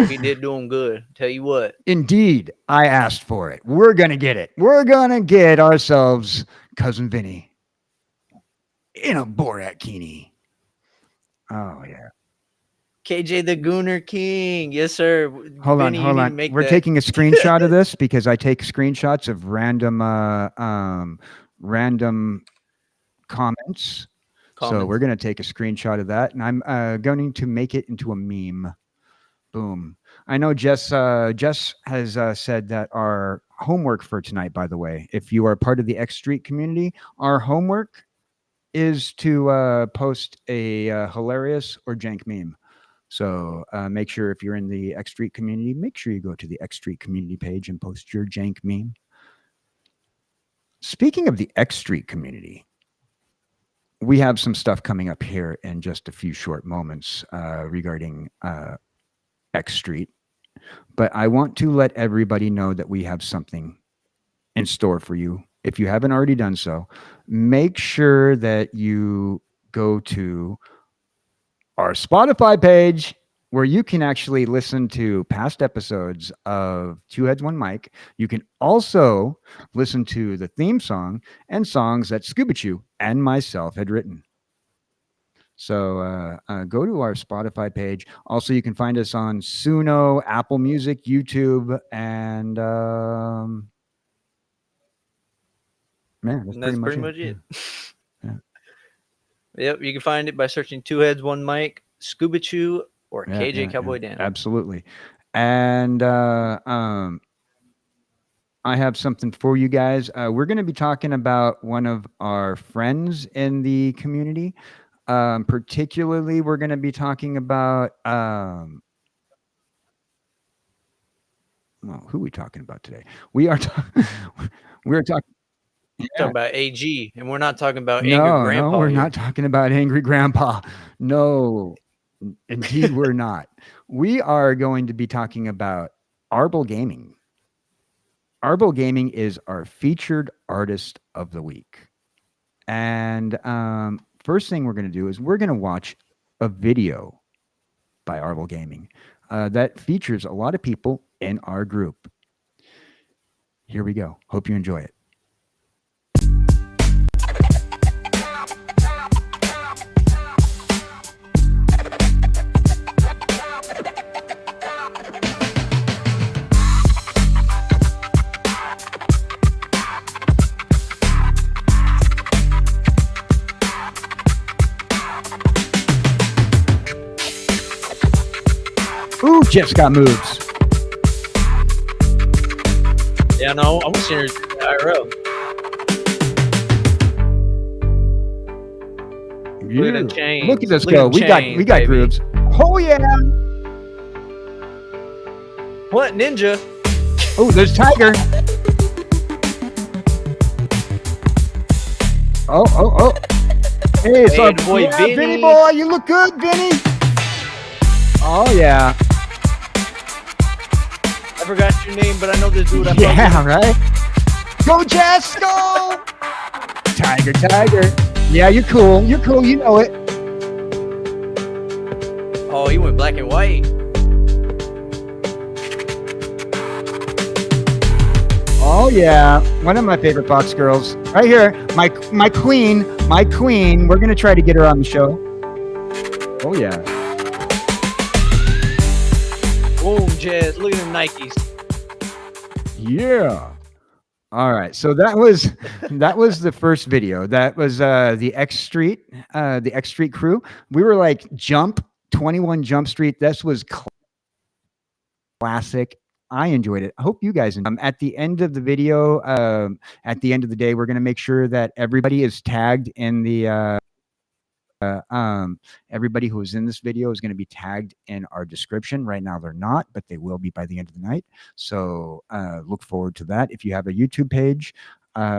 he did do him good. Tell you what. Indeed, I asked for it. We're gonna get it. We're gonna get ourselves cousin Vinny in a Borat Kini. Oh yeah. KJ the Gooner King. Yes, sir. Hold Vinny, you on. need to make We're that. taking a screenshot of this because I take screenshots of random comments. So we're going to take a screenshot of that, and I'm going to make it into a meme. Boom. I know Jess has said that our homework for tonight, by the way, if you are part of the X Street community, our homework is to post a hilarious or jank meme. So make sure if you're in the X Street community, make sure you go to the X Street community page and post your jank meme. Speaking of the X Street community, we have some stuff coming up here in just a few short moments regarding X Street. But I want to let everybody know that we have something in store for you. If you haven't already done so, make sure that you go to our Spotify page where you can actually listen to past episodes of Two Heads, One Mic. You can also listen to the theme song and songs that Scoobichu and myself had written. So go to our Spotify page. Also, you can find us on Suno, Apple Music, YouTube, and man, That's pretty much it. Yeah. Yep, you can find it by searching Two Heads, One Mic, Scoobichu, or KJ Cowboy Dan. Absolutely. And I have something for you guys. We're going to be talking about one of our friends in the community. Particularly, we're going to be talking about well, who are we talking about today? We're talking. We're talking about AG, and we're not talking about angry grandpa. No, we're here. not talking about angry grandpa. No, indeed, we're not. We are going to be talking about Arbol Gaming. Arbol Gaming is our featured artist of the week. And first thing we're going to do is we're going to watch a video by Arbol Gaming that features a lot of people in our group. Here we go. Hope you enjoy it. Ooh, Jeff's got moves. Yeah, no, I was seeing her IRL. Look at them Look at chains. us Look at go. them We chains, got baby. grooves. Oh yeah. What ninja? Oh, there's Tiger. Oh. Hey, it's Hey, our the boy yeah, Vinny Vinny. boy. You look good, Vinny. Oh yeah. I forgot your name, but I know this dude. I Yeah, right. Go Jess, go. Tiger. Yeah, you're cool. You're cool. You know it. Oh, he went black and white. Oh yeah, one of my favorite Fox girls, right here. My queen. We're gonna try to get her on the show. Oh yeah. Boom, Jazz. Look at them Nikes. Yeah. All right. So that was the first video. That was the X Street crew. We were like 21 Jump Street. This was classic. I enjoyed it. I hope you guys enjoyed. At the end of the video, at the end of the day, we're going to make sure that everybody is tagged in the everybody who is in this video is going to be tagged in our description. Right now they're not, but they will be by the end of the night. So look forward to that. If you have a YouTube page,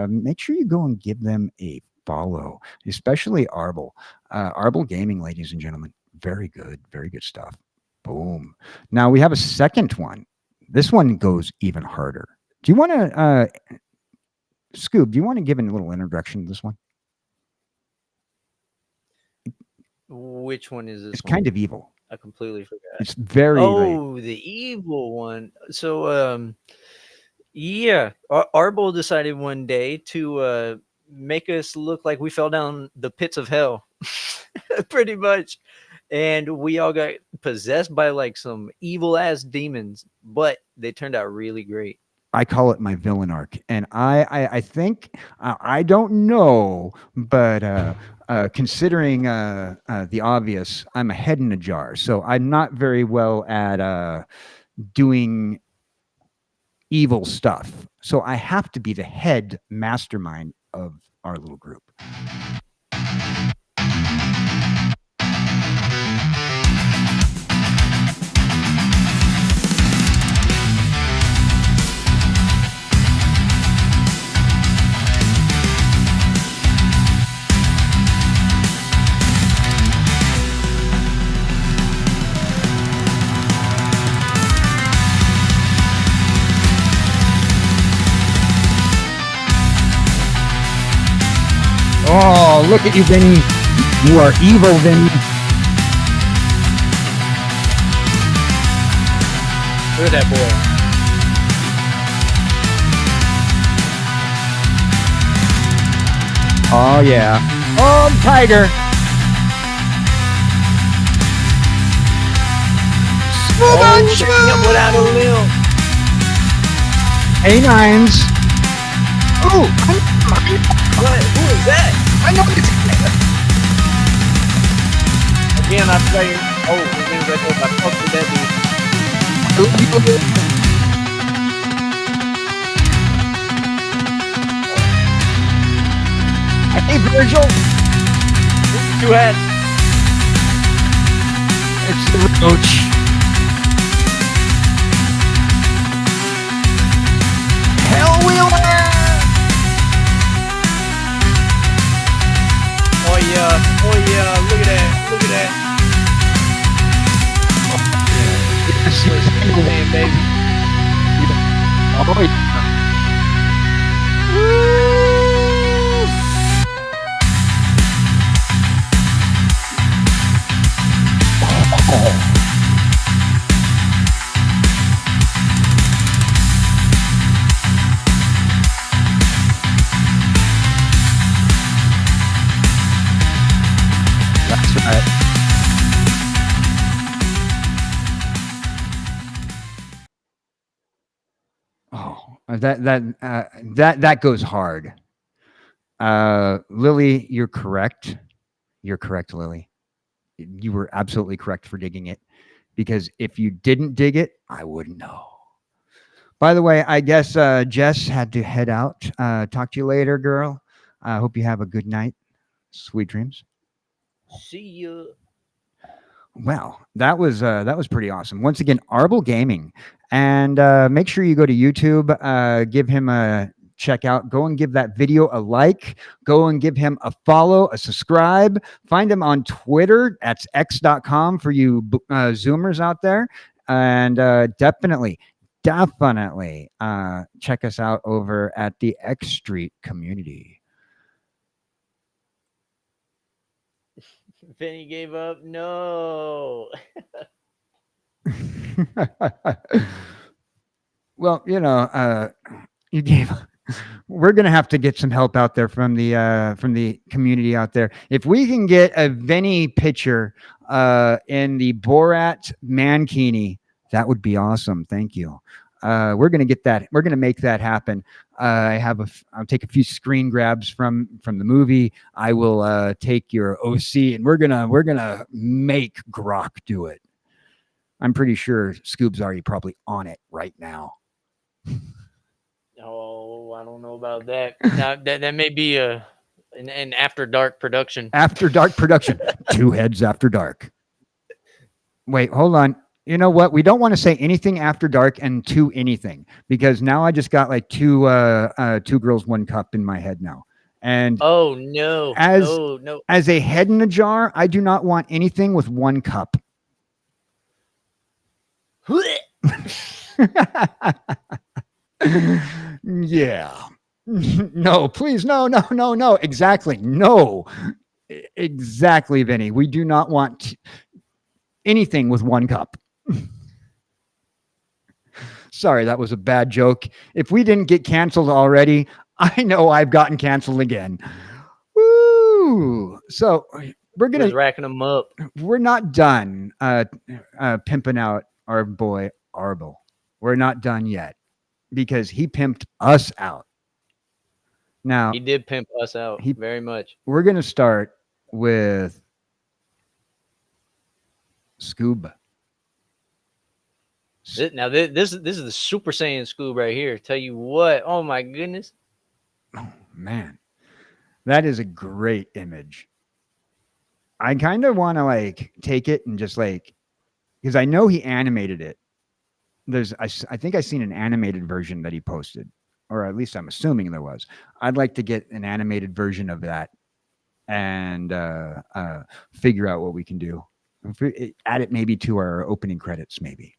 make sure you go and give them a follow, especially Arble. Arble Gaming, ladies and gentlemen. Very good stuff. Boom. Now we have a second one. This one goes even harder. Do you want to, Scoob, do you want to give a little introduction to this one? Which one is this It's one? kind of evil. I completely forgot. It's very Oh, the evil one. So, yeah, Arbo decided one day to make us look like we fell down the pits of hell, pretty much, and we all got possessed by like some evil ass demons, but they turned out really great. I call it my villain arc, and I think I don't know, but considering the obvious, I'm a head in a jar, so I'm not very well at doing evil stuff. So I have to be the head mastermind of our little group. Oh, look at you, Vinny. You are evil, Vinny. Look at that boy. Oh, yeah. Oh, Tiger. Scoobichu! Oh, without a limb. A9s. Oh, What? Who is that? I know it's Again, I'm playing. Oh, the thing right there. I fucked with that dude. Hey, Virgil. You had. It's the roach. Hell Wheeler. Oh yeah. Oh yeah. Look at that. Look at that. Man, baby. Oh, yeah. That's right. Oh, that goes hard. Lily, you're correct. You're correct, Lily. You were absolutely correct for digging it, because if you didn't dig it, I wouldn't know. By the way, I guess Jess had to head out. Talk to you later, girl. I hope you have a good night. Sweet dreams. See ya. Wow, that was pretty awesome. Once again, Arbel Gaming, and make sure you go to YouTube. Give him a check out. Go and give that video a like. Go and give him a follow, a subscribe. Find him on Twitter. That's x.com for you Zoomers out there, and definitely check us out over at the X Street community. Vinny gave up. No. Well, you gave. We're gonna have to get some help out there from the community out there. If we can get a Vinny picture in the Borat mankini, that would be awesome. Thank you. We're gonna get that. We're gonna make that happen. I'll take a few screen grabs from the movie. I will take your OC, and we're gonna make Grok do it. I'm pretty sure Scoob's already probably on it right now. Oh, I don't know about that. Now that may be an after dark production. After dark production. Two heads after dark. Wait, hold on. You know what? We don't want to say anything after dark and two anything, because now I just got like two girls, one cup in my head now. And Oh no. as No. as a head in a jar, I do not want anything with one cup. Yeah. No, please. No. Exactly. No. Exactly, Vinny. We do not want anything with one cup. Sorry, that was a bad joke. If we didn't get canceled already, I know I've gotten canceled again. Woo! So We're racking them up. we're not done pimping out our boy Arbel. We're not done yet, because he pimped us out. Now He did pimp us out very much. we're gonna start with Scoob. Now this is the Super Saiyan Scoob right here. Tell you what. Oh my goodness. Man, that is a great image. I kind of want to like take it and just like, because I know he animated it. I think I seen an animated version that he posted, or at least I'm assuming there was. I'd like to get an animated version of that and figure out what we can do. Add it maybe to our opening credits, maybe.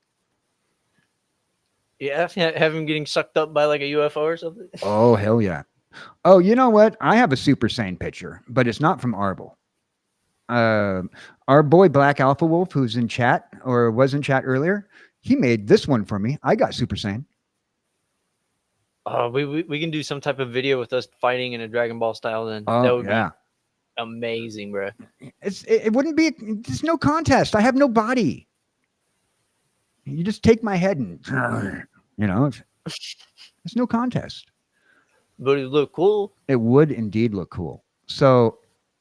Yeah, have him getting sucked up by like a UFO or something. Oh, hell yeah. Oh, you know what? I have a Super Saiyan picture, but it's not from Arbel. Our boy Black Alpha Wolf, who's in chat or was in chat earlier, he made this one for me. I got Super Saiyan. Oh, we can do some type of video with us fighting in a Dragon Ball style. Then Oh, that would yeah. be amazing, bro. It wouldn't be. There's no contest. I have no body. You just take my head and, there's no contest. But it look cool. It would indeed look cool. So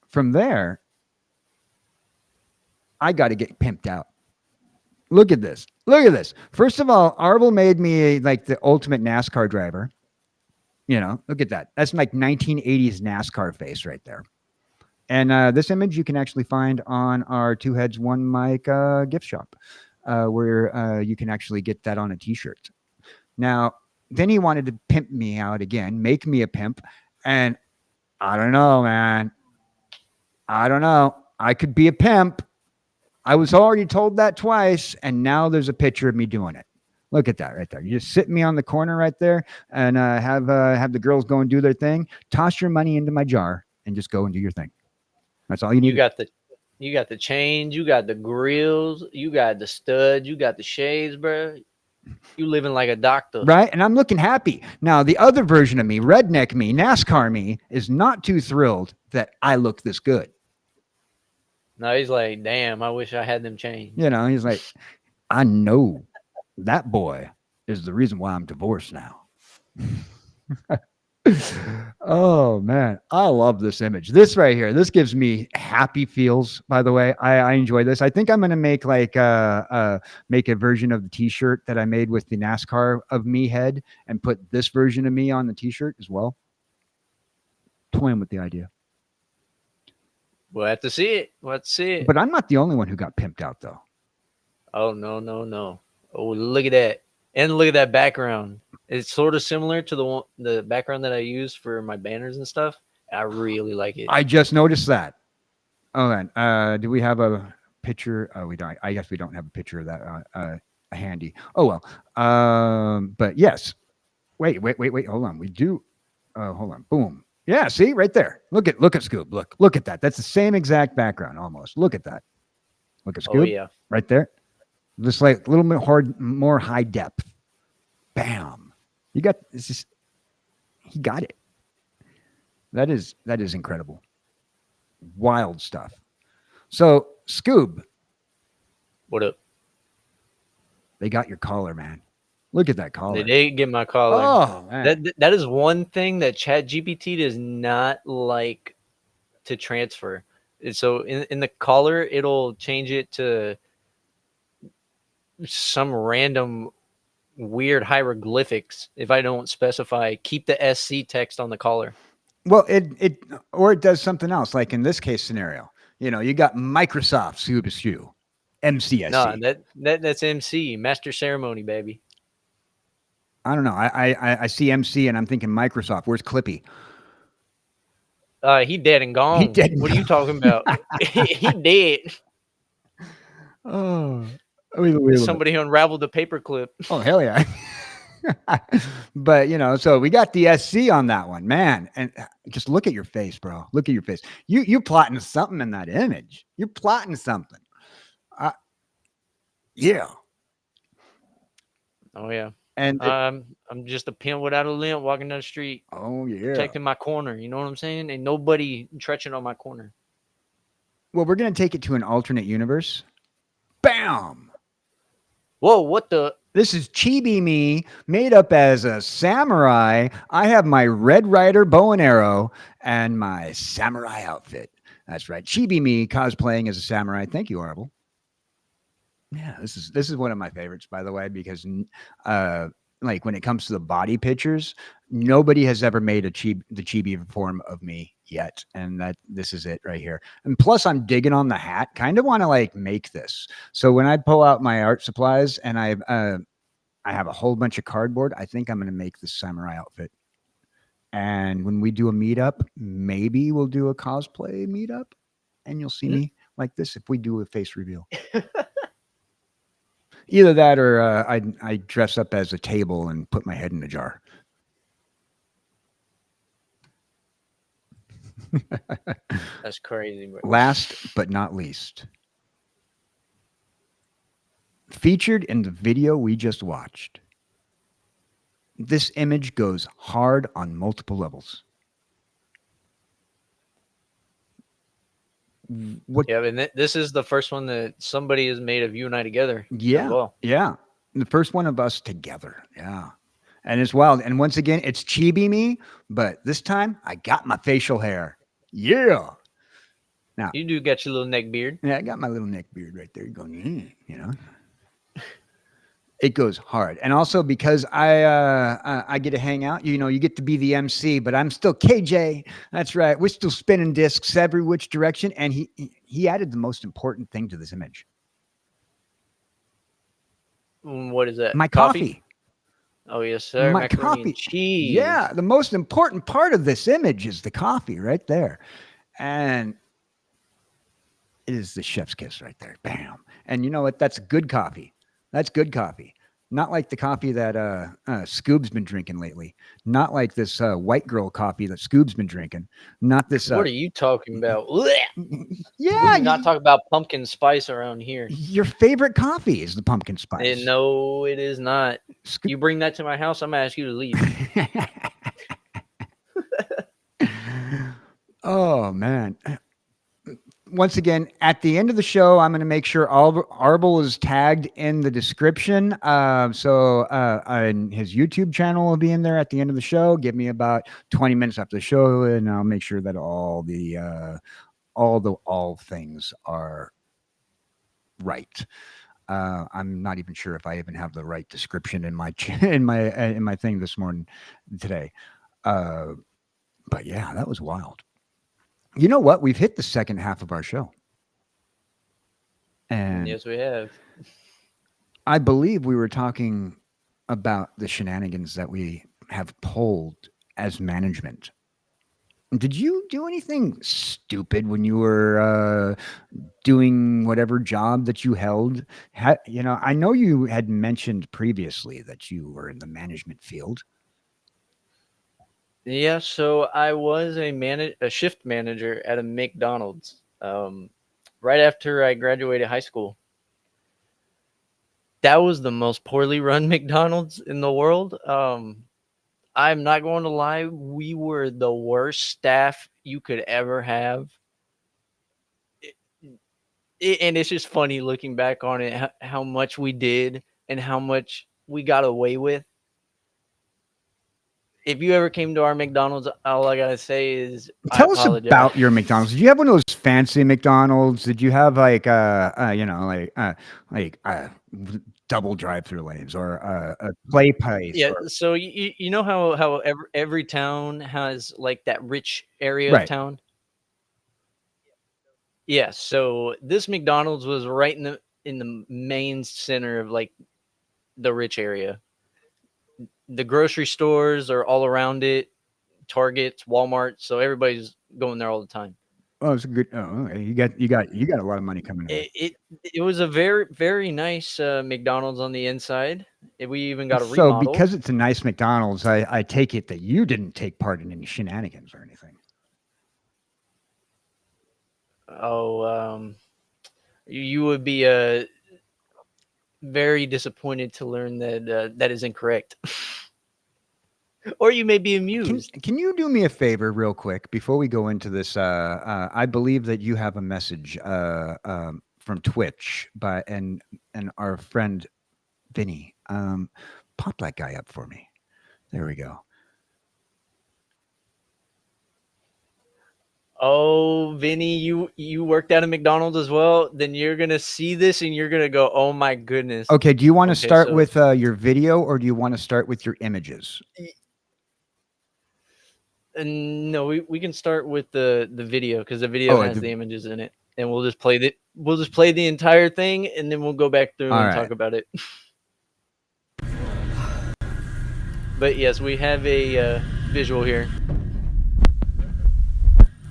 from there, I got to get pimped out. Look at this. Look at this. First of all, Arbel made me like the ultimate NASCAR driver. Look at that. That's like 1980s NASCAR face right there. And this image you can actually find on our Two Heads, One Mic gift shop, where you can actually get that on a t-shirt. Now, then he wanted to pimp me out again, make me a pimp. And I don't know, man. I don't know. I could be a pimp. I was already told that twice, and now there's a picture of me doing it. Look at that right there. You just sit me on the corner right there and have the girls go and do their thing. Toss your money into my jar and just go and do your thing. That's all you need. You got the chains, you got the grills, you got the studs, you got the shades, bro. You living like a doctor. Right? And I'm looking happy. Now, the other version of me, redneck me, NASCAR me, is not too thrilled that I look this good. No, he's like, damn, I wish I had them chains. He's like, I know that boy is the reason why I'm divorced now. Oh, man. I love this image. This right here, this gives me happy feels, by the way. I enjoy this. I think I'm going to make like make a version of the t-shirt that I made with the NASCAR of me head and put this version of me on the t-shirt as well. Toying with the idea. We'll have to see it. We'll have to see it. But I'm not the only one who got pimped out, though. Oh no, no, no. Oh, look at that. And look at that background. It's sort of similar to the background that I use for my banners and stuff. I really like it. I just noticed that. Oh, man. Do we have a picture? Oh, we don't. I guess we don't have a picture of that handy. Oh well. But yes. Wait. Hold on. We do. Hold on. Boom. Yeah. See right there. Look at Scoob. Look at that. That's the same exact background almost. Look at that. Look at Oh Scoob. yeah. Right there. Just like a little bit hard, more high depth. Bam. You got. It's just. He got it. That is incredible. Wild stuff. So, Scoob, What up? they got your collar, man. Look at that collar. They did get my collar. Oh, man. That is one thing that ChatGPT does not like to transfer. And so in the collar, it'll change it to some random weird hieroglyphics if I don't specify keep the SC text on the collar. Well, it does something else. Like in this case scenario, you got Microsoft Scoobichu, MCSC. No, that's MC, master ceremony, baby. I don't know. I see MC and I'm thinking Microsoft. Where's Clippy? He dead and gone. He dead and what are you talking about? He dead. Oh, wait. Somebody who unraveled the paperclip. Oh, hell yeah. But so we got the SC on that one, man. And just look at your face, bro. Look at your face. You plotting something in that image. You're plotting something. Yeah. Oh yeah. And I'm just a pin without a limp walking down the street, oh yeah. protecting my corner. You know what I'm saying? Ain't nobody stretching on my corner. Well, we're gonna take it to an alternate universe. Bam. Whoa, what the? This is Chibi me, made up as a samurai. I have my Red Rider bow and arrow and my samurai outfit. That's right. Chibi me cosplaying as a samurai. Thank you, Arvel. Yeah, this is one of my favorites, by the way, because like when it comes to the body pictures, nobody has ever made the chibi form of me yet, and this is it right here. And plus, I'm digging on the hat. Kind of want to like make this. So when I pull out my art supplies and I have a whole bunch of cardboard, I think I'm going to make this samurai outfit. And when we do a meetup, maybe we'll do a cosplay meetup, and you'll see me like this if we do a face reveal. Either that or I dress up as a table and put my head in a jar. That's crazy. Bro. Last but not least, featured in the video we just watched, this image goes hard on multiple levels. Yeah, and this is the first one that somebody has made of you and I together. Yeah. Well. Yeah. The first one of us together. Yeah. And it's wild. And once again, it's chibi me, but this time I got my facial hair. Yeah. Now You do got your little neck beard. Yeah, I got my little neck beard right there going, It goes hard. And also because I get to hang out, you get to be the MC, but I'm still KJ. That's right. We're still spinning discs every which direction. And he added the most important thing to this image. What is that? My coffee. Oh, yes, sir. My Macaroni coffee. and cheese. Yeah, the most important part of this image is the coffee right there. And it is the chef's kiss right there. Bam. And you know what? That's good coffee. That's good coffee. Not like the coffee that Scoob's been drinking lately. Not like this white girl coffee that Scoob's been drinking. Not this. What are you talking about? Yeah. We do not talk about pumpkin spice around here. Your favorite coffee is the pumpkin spice. No, it is not. You bring that to my house, I'm going to ask you to leave. Oh, man. Once again, at the end of the show, I'm going to make sure Arvel is tagged in the description. So his YouTube channel will be in there at the end of the show. Give me about 20 minutes after the show, and I'll make sure that all things are right. I'm not even sure if I even have the right description in my thing this morning today. But yeah, that was wild. You know what? We've hit the second half of our show. And Yes, we have. I believe we were talking about the shenanigans that we have pulled as management. Did you do anything stupid when you were doing whatever job that you held? I know you had mentioned previously that you were in the management field. Yeah, so I was a shift manager at a McDonald's. Right after I graduated high school. That was the most poorly run McDonald's in the world. I'm not going to lie, we were the worst staff you could ever have. And it's just funny looking back on it, how much we did and how much we got away with. If you ever came to our McDonald's, all I gotta say is I Tell us apologize. about your McDonald's. Did you have one of those fancy McDonald's? Did you have like like double drive-through lanes or a play place Yeah, or so you know how every town has like that rich area of right? town. Yeah, so this McDonald's was right in the main center of like the rich area. The grocery stores are all around it, Targets, Walmart, so everybody's going there all the time. Oh, it's a good. Oh, okay. You got a lot of money coming in. It was a very nice McDonald's on the inside. We even got a So, remodel. because it's a nice McDonald's, I take it that you didn't take part in any shenanigans or anything. Oh, you would be very disappointed to learn that that is incorrect, or you may be Can amused. can you do me a favor, real quick, before we go into this? I believe that you have a message from Twitch and our friend Vinny. Pop that guy up for me. There we go. Oh, Vinny, you worked at a McDonald's as well. Then you're gonna see this and you're gonna go, "Oh my goodness." Okay, do you want to Okay, start so with your video or do you want to start with your images? no, we can start with the video because the video Oh, has the images in it, and we'll just play the entire thing, and then we'll go back through all and right. talk about it. But yes, we have a visual here.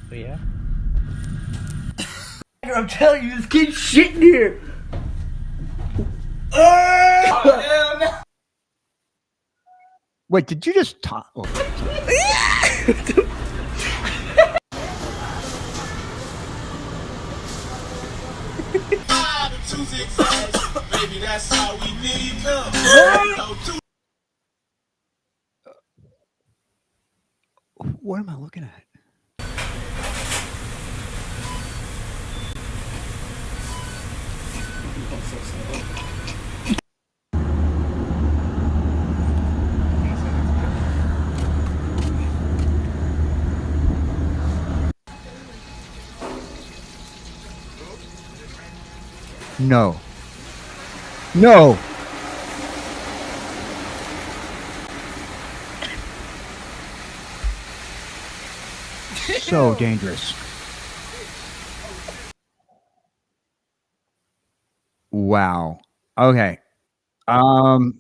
But yeah. I'm telling you, this kid's shitting here. Wait, did you just talk? Oh, sorry. Baby, that's all we need. What am I looking at? No. No. So dangerous. Wow. Okay. Um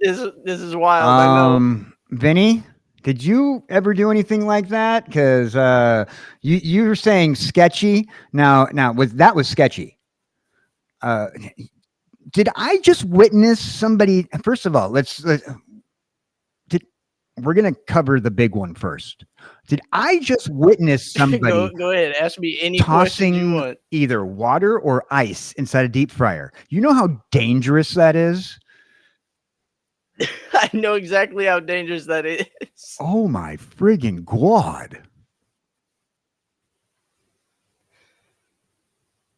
This is wild. I know. Vinny, did you ever do anything like that? Because you were saying sketchy. Now was sketchy. Uh, did I just witness somebody? First of all, did we're gonna cover the big one first. Did I just witness somebody Go ahead. Ask me any questions you tossing want. either water or ice inside a deep fryer? You know how dangerous that is? I know exactly how dangerous that is. Oh my friggin' god.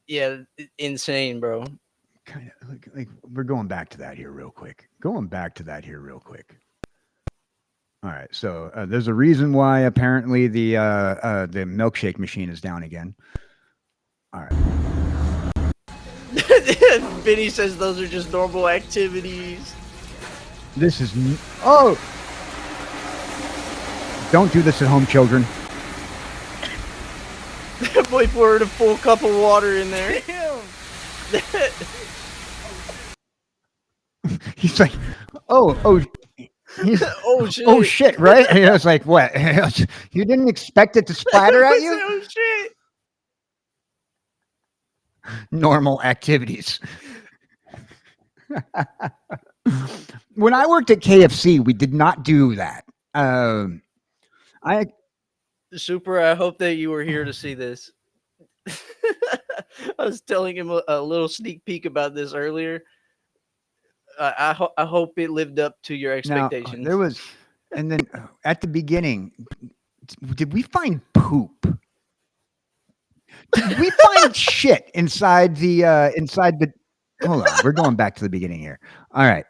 Yeah, insane, bro. Kind of like we're going back to that here real quick. Going back to that here real quick. All right, so there's a reason why apparently the milkshake machine is down again. All right, Vinny says those are just normal activities. this is oh, don't do this at home, children. Wait for her to full cup of water in there. He's like, oh, he's, Oh shit! oh shit, right? And I was like, what? You didn't expect it to splatter at you? Oh shit! Normal activities. When I worked at KFC, we did not do that. I Super, I hope that you were here to see this. I was telling him a little sneak peek about this earlier. I hope it lived up to your now expectations. there was, and then at the beginning, did we find poop? Did we find shit inside the? Hold on, we're going back to the beginning here. All right.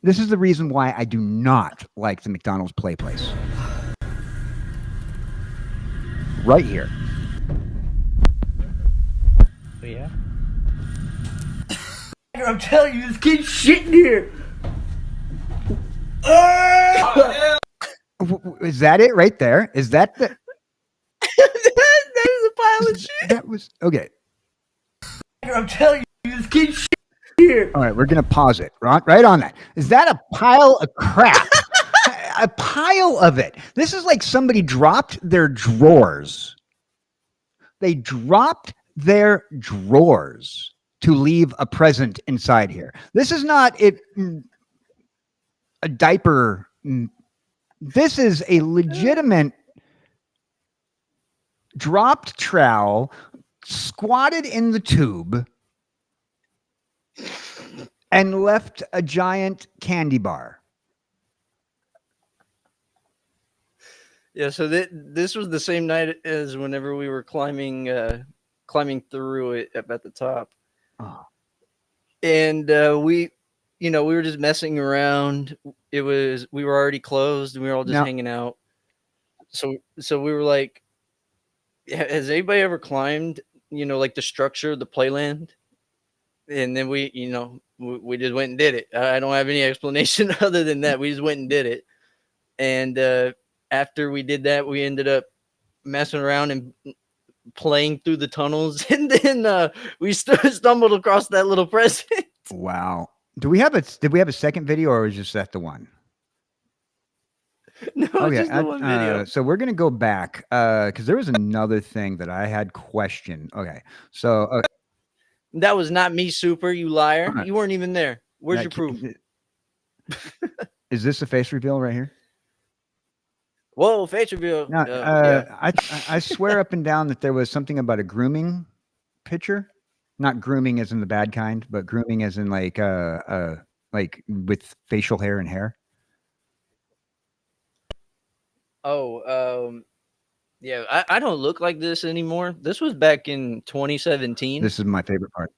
This is the reason why I do not like the McDonald's Play Place. Right here. Oh, yeah. I'm telling you, this kid's shit in here. Is that it right there? Is that the? That is a pile of shit. That was okay. I'm telling you, this kid's shit here. All right, we're gonna pause it. Right on that. Is that a pile of crap? A pile of it. This is like somebody dropped their drawers. They dropped their drawers to leave a present inside here. This is not a diaper. This is a legitimate dropped trowel squatted in the tube and left a giant candy bar. Yeah, so this was the same night as whenever we were climbing through it up at the top. Oh. And we were just messing around. We were already closed and we were all just Now- hanging out. So we were like, has anybody ever climbed, like the structure of the playland? And then we just went and did it. I don't have any explanation other than that. We just went and did it. And after we did that, we ended up messing around and playing through the tunnels. And then we stumbled across that little present. Wow. Did we have a second video, or was just that the one? No, it's just the one video. So we're gonna go back because there was another thing that I had questioned. Okay, so That was not me, Super, you liar. Alright. You weren't even there. Where's yeah, your proof? Is this a face reveal right here? Whoa, face reveal. No, Yeah. I swear up and down that there was something about a grooming picture, not grooming as in the bad kind, but grooming as in like with facial hair and hair. Oh, yeah. I don't look like this anymore. This was back in 2017. This is my favorite part.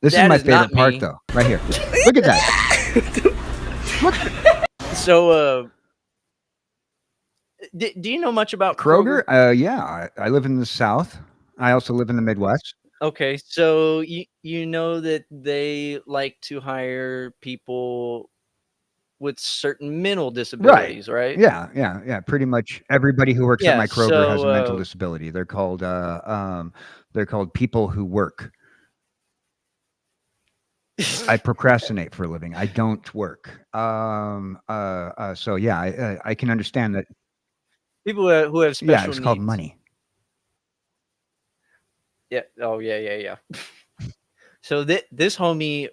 This That is my is not favorite part, me. though. Right here. Look at that. So, do you know much about Kroger? Yeah, I live in the South. I also live in the Midwest. Okay, so you know that they like to hire people with certain mental disabilities, right? Yeah. Pretty much everybody who works at Yeah, my Kroger has a mental so, disability. They're called people who work. I procrastinate for a living. I don't work. So yeah, I can understand that. people who have special Yeah, it's called needs. money. Yeah. Oh, yeah. So this homie,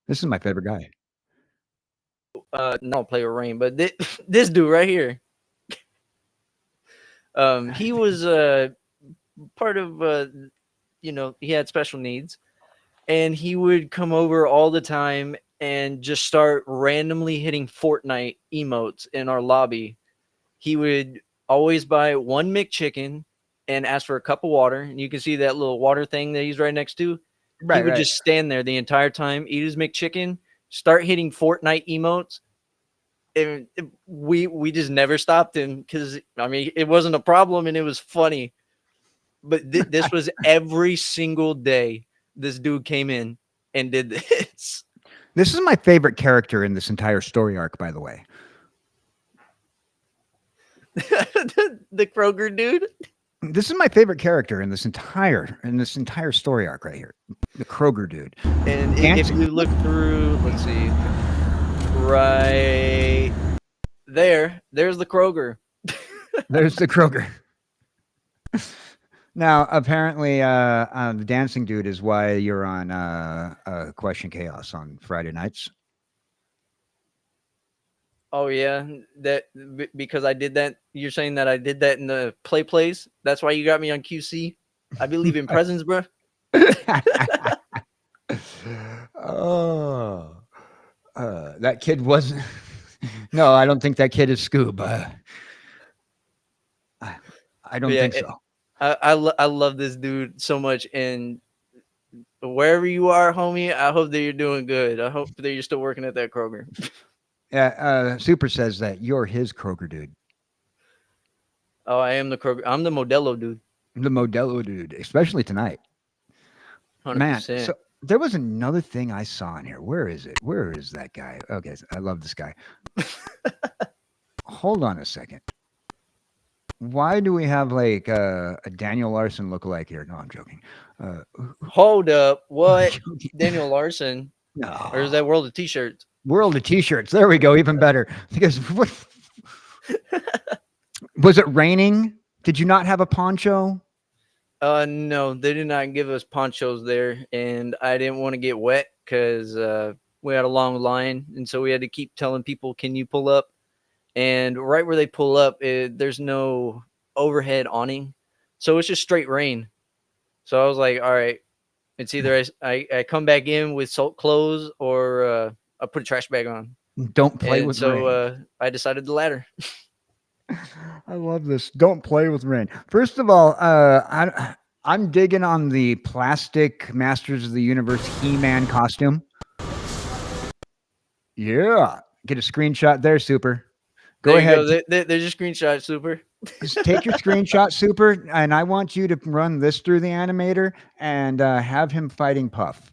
This is my favorite guy. no, play with rain, but this dude right here, he was part of he had special needs, and he would come over all the time and just start randomly hitting Fortnite emotes in our lobby. He would always buy one McChicken and ask for a cup of water, and you can see that little water thing that he's right next to. He would just stand there the entire time, eat his McChicken, start hitting Fortnite emotes, and we just never stopped him because it wasn't a problem and it was funny. But this was every single day. This dude came in and did this. This is my favorite character in this entire story arc, by the way. The Kroger dude. This is my favorite character in this entire story arc right here. The Kroger dude. And if Dancing. you look through, let's see, right there's the Kroger. There's the Kroger. Now, apparently, the dancing dude is why you're on Question Chaos on Friday nights. Oh yeah, because I did that. You're saying that I did that in the play place. That's why you got me on QC. I believe in presents, bro. Oh, that kid wasn't. No, I don't think that kid is Scoob. I don't Yeah, think so. I love this dude so much, and wherever you are, homie, I hope that you're doing good. I hope that you're still working at that Kroger. Yeah, Super says that you're his Kroger dude, Oh, I am the Kroger. I'm the Modelo dude. the Modelo dude, especially tonight. Hundred Man, so percent. there was another thing I saw in here. Where is it? Where is that guy? Okay, I love this guy. Hold on a second. Why do we have like a Daniel Larson lookalike here? No, I'm joking. Hold up, I'm what? joking. Daniel Larson, or is No. that World of T-shirts? World of T-shirts. There we go. Even better. Because what, was it raining? Did you not have a poncho? No, they did not give us ponchos there, and I didn't want to get wet because we had a long line, and so we had to keep telling people, "Can you pull up?" And right where they pull up, there's no overhead awning, so it's just straight rain. So I was like, "All right, it's either I come back in with soaked clothes or I put a trash bag on." Don't play And with so rain. I decided the latter. I love this. Don't play with rain. First of all, I'm digging on the plastic Masters of the Universe He-Man costume. Yeah, get a screenshot there, Super. Go There you ahead. go. There's your screenshot, Super. Just take your screenshot, Super, and I want you to run this through the animator and have him fighting Puff.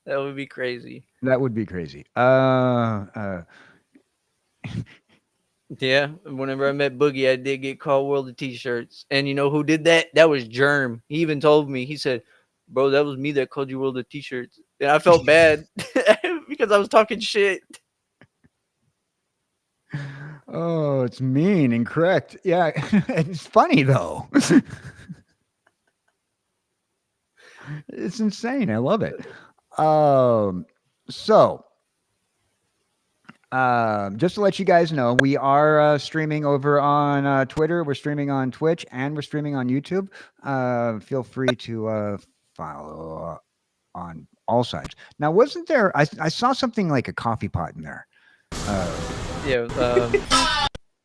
That would be crazy. That would be crazy. Yeah, whenever I met Boogie, I did get called World of T-shirts. And you know who did that? That was Germ. He even told me, he said, "Bro, that was me that called you World of T-shirts." And I felt bad because I was talking shit. Oh, it's mean and correct. Yeah, it's funny though. It's insane. I love it. So just to let you guys know, we are streaming over on Twitter. We're streaming on Twitch, and we're streaming on YouTube. Feel free to follow on all sides. Now, wasn't there? I saw something like a coffee pot in there. Yeah.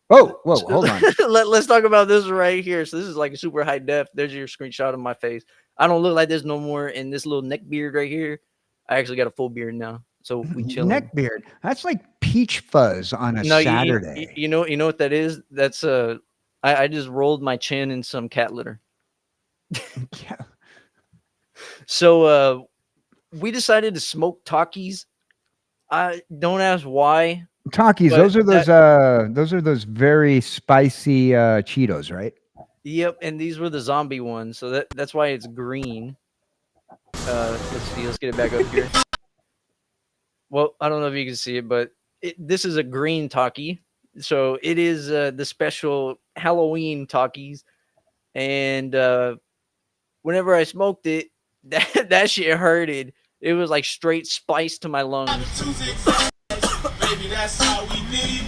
Whoa, hold on. Let's talk about this right here. So this is like a super high def. There's your screenshot of my face. I don't look like this no more. And this little neck beard right here, I actually got a full beard now. So we chilling. Neck beard. That's like peach fuzz on a No, Saturday. you know what that is? That's I just rolled my chin in some cat litter. Yeah. So we decided to smoke Takis. I don't ask why. Takis. But Those are those very spicy Cheetos, right? Yep, and these were the zombie ones, so that's why it's green. Let's see, let's get it back up here. Well, I don't know if you can see it, but this is a green Taki. So it is the special Halloween Takis. And whenever I smoked it, that shit hurted. It was like straight spice to my lungs. Baby, that's all we need.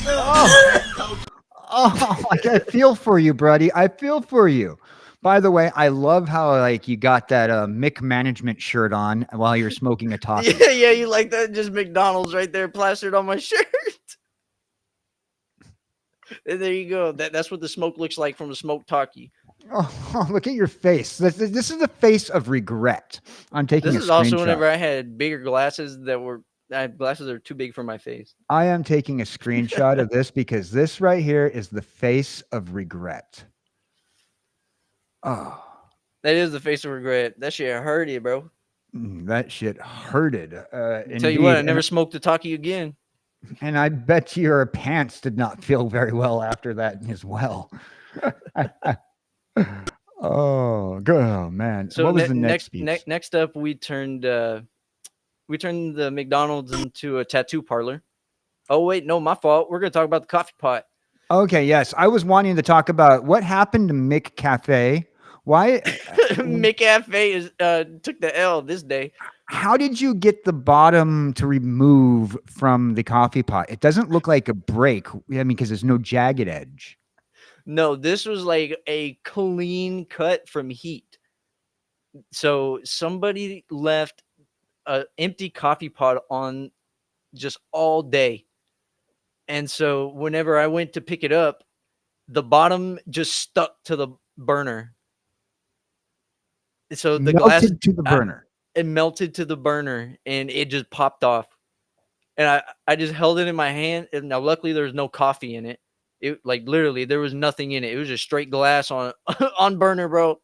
Oh, I feel for you, buddy. I feel for you. By the way, I love how like you got that Mick management shirt on while you're smoking a Taki. Yeah, you like that? Just McDonald's right there plastered on my shirt. And there you go. That's what the smoke looks like from a smoked Taki. Oh, look at your face. This is the face of regret. I'm taking This a is also screenshot. whenever I had bigger glasses I had glasses that are too big for my face. I am taking a screenshot of this because this right here is the face of regret. Oh, That is the face of regret. That shit hurted, bro. that shit hurted. Tell you what, I indeed. never smoked a Taki again. And I bet your pants did not feel very well after that as well. Oh, man. So What was the next speech? next up, we turned the McDonald's into a tattoo parlor. Oh wait, no, my fault. We're gonna talk about the coffee pot. Okay, yes. I was wanting to talk about what happened to Mick Cafe. Why? McCafe is took the L this day. How did you get the bottom to remove from the coffee pot? It doesn't look like a break. I mean, because there's no jagged edge. No, this was like a clean cut from heat. So somebody left a empty coffee pot on just all day. And so whenever I went to pick it up, the bottom just stuck to the burner. So the glass Melted to the burner. it melted to the burner and it just popped off. And I just held it in my hand. And now luckily there was no coffee in it. It like literally there was nothing in it. It was just straight glass on on burner, bro.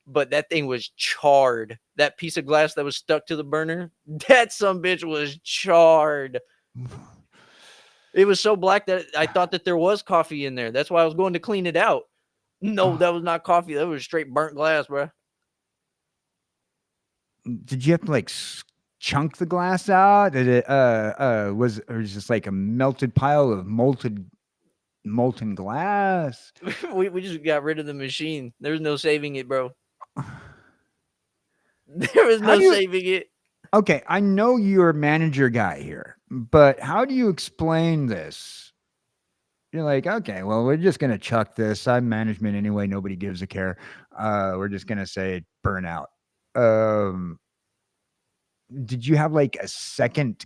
But that thing was charred. That piece of glass that was stuck to the burner, that some bitch was charred. It was so black that I thought that there was coffee in there. That's why I was going to clean it out. No, that was not coffee. That was straight burnt glass, bro. Did you have to like chunk the glass out? Did it was or was just like a melted pile of molten glass? We just got rid of the machine. There was no saving it, bro. There was How no do you- saving it. Okay, I know you're a manager guy here, but how do you explain this? You're like, okay, well, we're just gonna chuck this. I'm management anyway. Nobody gives a care. We're just gonna say burnout. Um, did you have like a second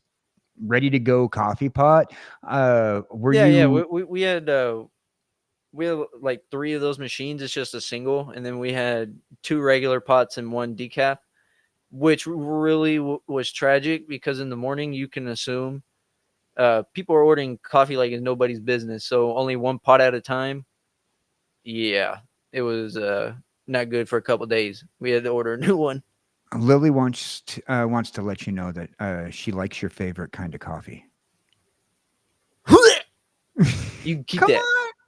ready to go coffee pot? Were Yeah, you we had like 3 of those machines. It's just a single, and then we had 2 regular pots and 1 decaf, which really was tragic because in the morning you can assume people are ordering coffee like it's nobody's business. So only 1 pot at a time. Yeah, it was not good for a couple days. We had to order a new one. Lily wants to let you know that she likes your favorite kind of coffee. You keep Come that.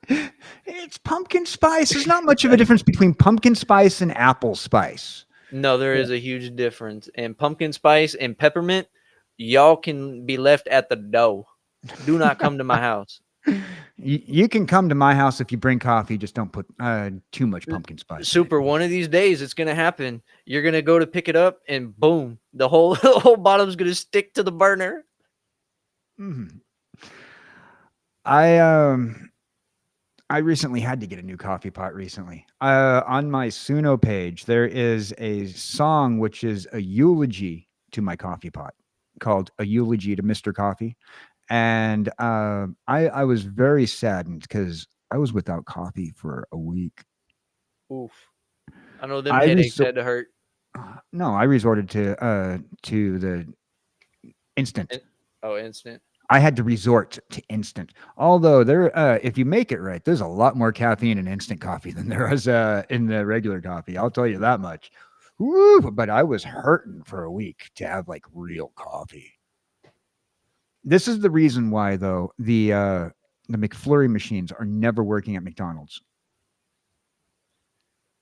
on, it's pumpkin spice. There's not much of a difference between pumpkin spice and apple spice. No, there is a huge difference. And pumpkin spice and peppermint, y'all can be left at the door. Do not come to my house. You can come to my house if you bring coffee. Just don't put too much pumpkin spice. in it. Super. One of these days, it's gonna happen. You're gonna go to pick it up, and boom, the whole the whole bottom's gonna stick to the burner. Mhm. I recently had to get a new coffee pot recently. On my Suno page, there is a song which is a eulogy to my coffee pot called "A Eulogy to Mr. Coffee," and I was very saddened because I was without coffee for a week. Oof. I know them I headaches resor- had to hurt. No, I resorted to the instant. Oh, instant. I had to resort to instant. Although if you make it right, there's a lot more caffeine in instant coffee than there is in the regular coffee. I'll tell you that much. Woo, but I was hurting for a week to have like real coffee. This is the reason why, though, the McFlurry machines are never working at McDonald's.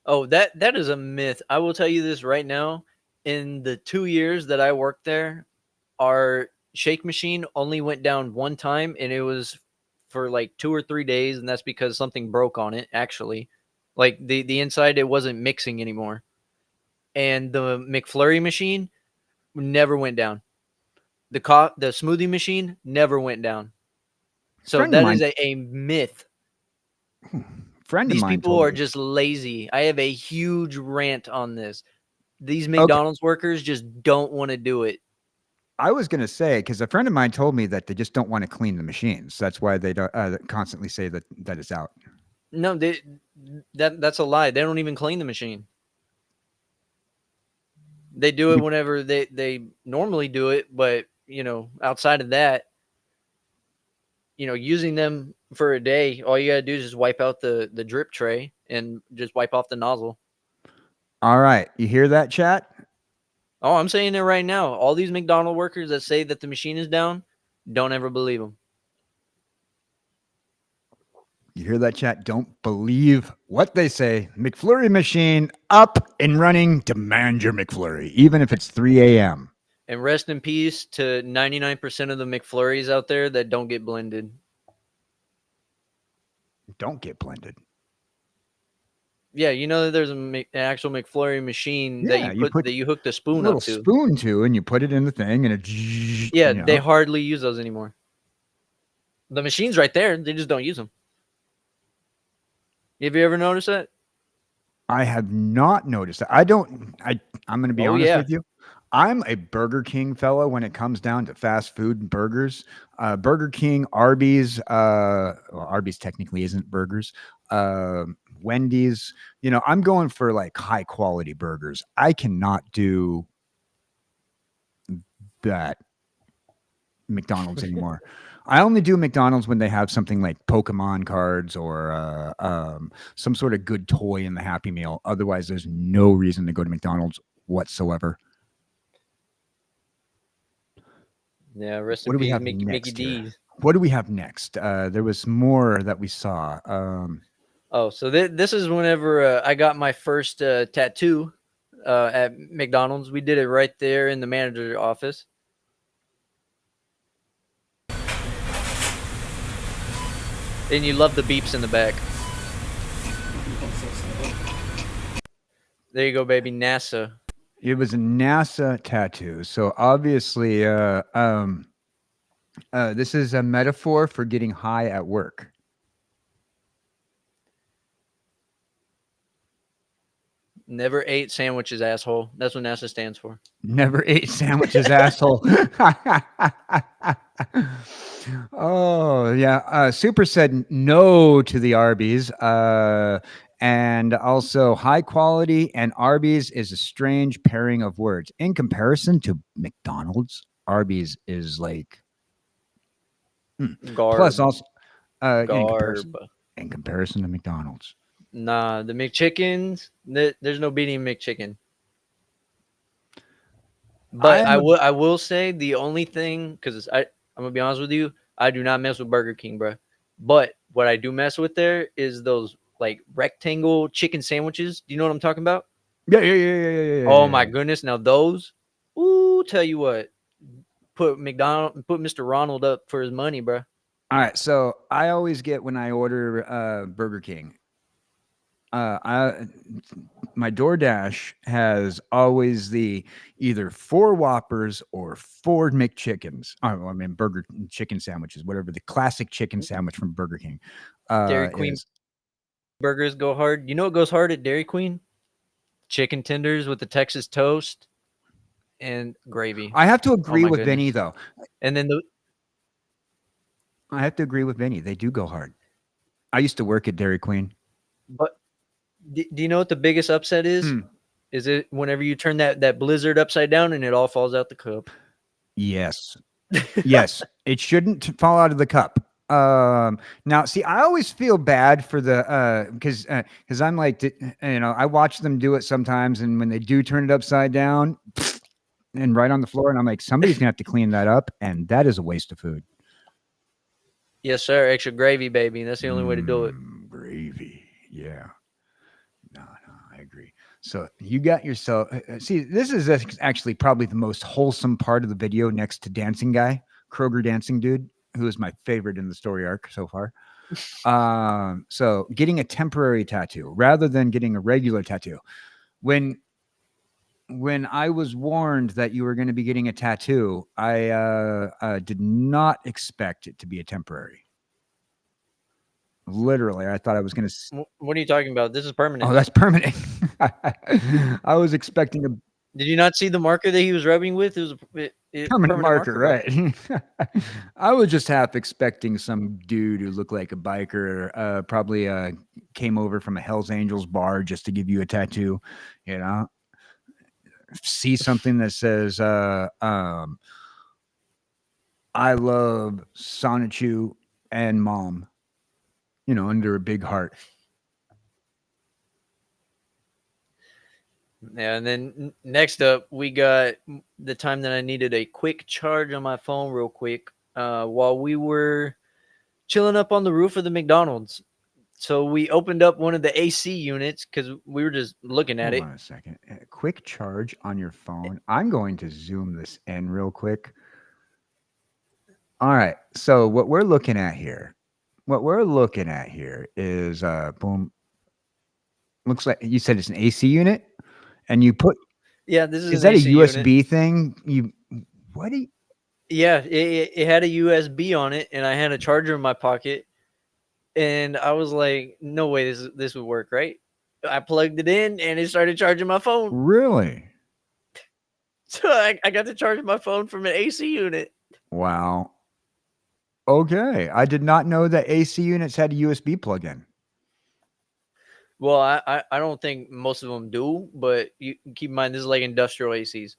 Oh, that is a myth. I will tell you this right now. In the 2 years that I worked there, our shake machine only went down 1 time, and it was for like 2 or 3 days, and that's because something broke on it. Actually, like the inside, it wasn't mixing anymore. And the McFlurry machine never went down. The smoothie machine never went down. So Friend of that mine, is a myth. friend of These mine people told are me. just lazy. I have a huge rant on this. These Okay, McDonald's workers just don't want to do it. I was gonna say because a friend of mine told me that they just don't want to clean the machines. That's why they don't constantly say that it's out. No, that's a lie. They don't even clean the machine. They do it whenever they normally do it, but outside of that, using them for a day, all you gotta do is just wipe out the drip tray and just wipe off the nozzle. All right, you hear that, chat? Oh, I'm saying it right now. All these McDonald workers that say that the machine is down, Don't ever believe them. You hear that, chat? Don't believe what they say. McFlurry machine up and running. Demand your McFlurry, even if it's 3 a.m. And rest in peace to 99% of the McFlurries out there that don't get blended. Don't get blended. Yeah, you know that there's an actual McFlurry machine that Yeah, you put that you hook the a spoon little up to. spoon to, and you put it in the thing, and it. Yeah, You they know. hardly use those anymore. The machine's right there. They just don't use them. Have you ever noticed that? I have not noticed that. I'm going to be Oh, honest yeah. with you. I'm a Burger King fellow when it comes down to fast food and burgers. Burger King, Arby's. Well, Arby's technically isn't burgers. Wendy's. You know, I'm going for like high quality burgers. I cannot do that McDonald's anymore. I only do McDonald's when they have something like Pokemon cards or some sort of good toy in the Happy Meal. Otherwise, there's no reason to go to McDonald's whatsoever. Yeah, rest What in do we peace, have Mickey next here? D's. What do we have next? There was more that we saw. Oh, so this is whenever I got my first tattoo at McDonald's. We did it right there in the manager's office. And you love the beeps in the back. There you go, baby. NASA. It was a NASA tattoo. So obviously, this is a metaphor for getting high at work. Never ate sandwiches, asshole. That's what NASA stands for. Never ate sandwiches, asshole. Oh, yeah. Super said no to the Arby's. And also, high quality and Arby's is a strange pairing of words. In comparison to McDonald's, Arby's is like. Garb. Plus, also, Garb. in comparison to McDonald's. Nah, the McChickens, there's no beating McChicken. But I will say the only thing, because I'm gonna be honest with you, I do not mess with Burger King, bro. But what I do mess with there is those like rectangle chicken sandwiches. Do you know what I'm talking about? Yeah. Oh my goodness! Now those, ooh, tell you what, put Mr. Ronald up for his money, bro. All right, so I always get when I order Burger King. My DoorDash has always the either 4 Whoppers or 4 McChickens. Oh, I mean burger chicken sandwiches, whatever the classic chicken sandwich from Burger King. Dairy Queen is. burgers go hard. You know what goes hard at Dairy Queen? Chicken tenders with the Texas toast and gravy. I have to agree my with Vinny goodness. though. And then I have to agree with Vinny. They do go hard. I used to work at Dairy Queen. but do you know what the biggest upset is? Is it whenever you turn that blizzard upside down and it all falls out the cup? Yes. Yes, it shouldn't fall out of the cup. Now, see, I always feel bad for the because I'm like, I watch them do it sometimes, and when they do turn it upside down and right on the floor, and I'm like, somebody's gonna have to clean that up, and that is a waste of food. Yes, sir. Extra gravy, baby. That's the only way to do it. Gravy, yeah. No, I agree. So you got yourself. See, this is actually probably the most wholesome part of the video, next to Dancing Guy, Kroger Dancing Dude, who is my favorite in the story arc so far. So getting a temporary tattoo rather than getting a regular tattoo. When I was warned that you were going to be getting a tattoo, I did not expect it to be a temporary. Literally, I thought I was going to. What are you talking about? This is permanent. Oh, that's permanent. I was expecting a Did you not see the marker that he was rubbing with? It was a permanent marker, bro. right? I was just half expecting some dude who looked like a biker, probably came over from a Hell's Angels bar just to give you a tattoo, see something that says, I love Sonichu and mom, under a big heart. Yeah, and then next up, we got the time that I needed a quick charge on my phone real quick. while we were chilling up on the roof of the McDonald's. So we opened up one of the AC units because we were just looking at Hold it. on a second. Quick charge on your phone. I'm going to zoom this in real quick. All right. So what we're looking at here is boom. Looks like you said it's an AC unit, and you put Yeah, this is is an that a AC unit. USB thing? You what? Yeah, it had a USB on it, and I had a charger in my pocket, and I was like, "No way, this would work, right?" I plugged it in, and it started charging my phone. Really? So I got to charge my phone from an AC unit. Wow. Okay. I did not know that AC units had a USB plug-in. Well, I don't think most of them do, but you keep in mind this is like industrial ACs.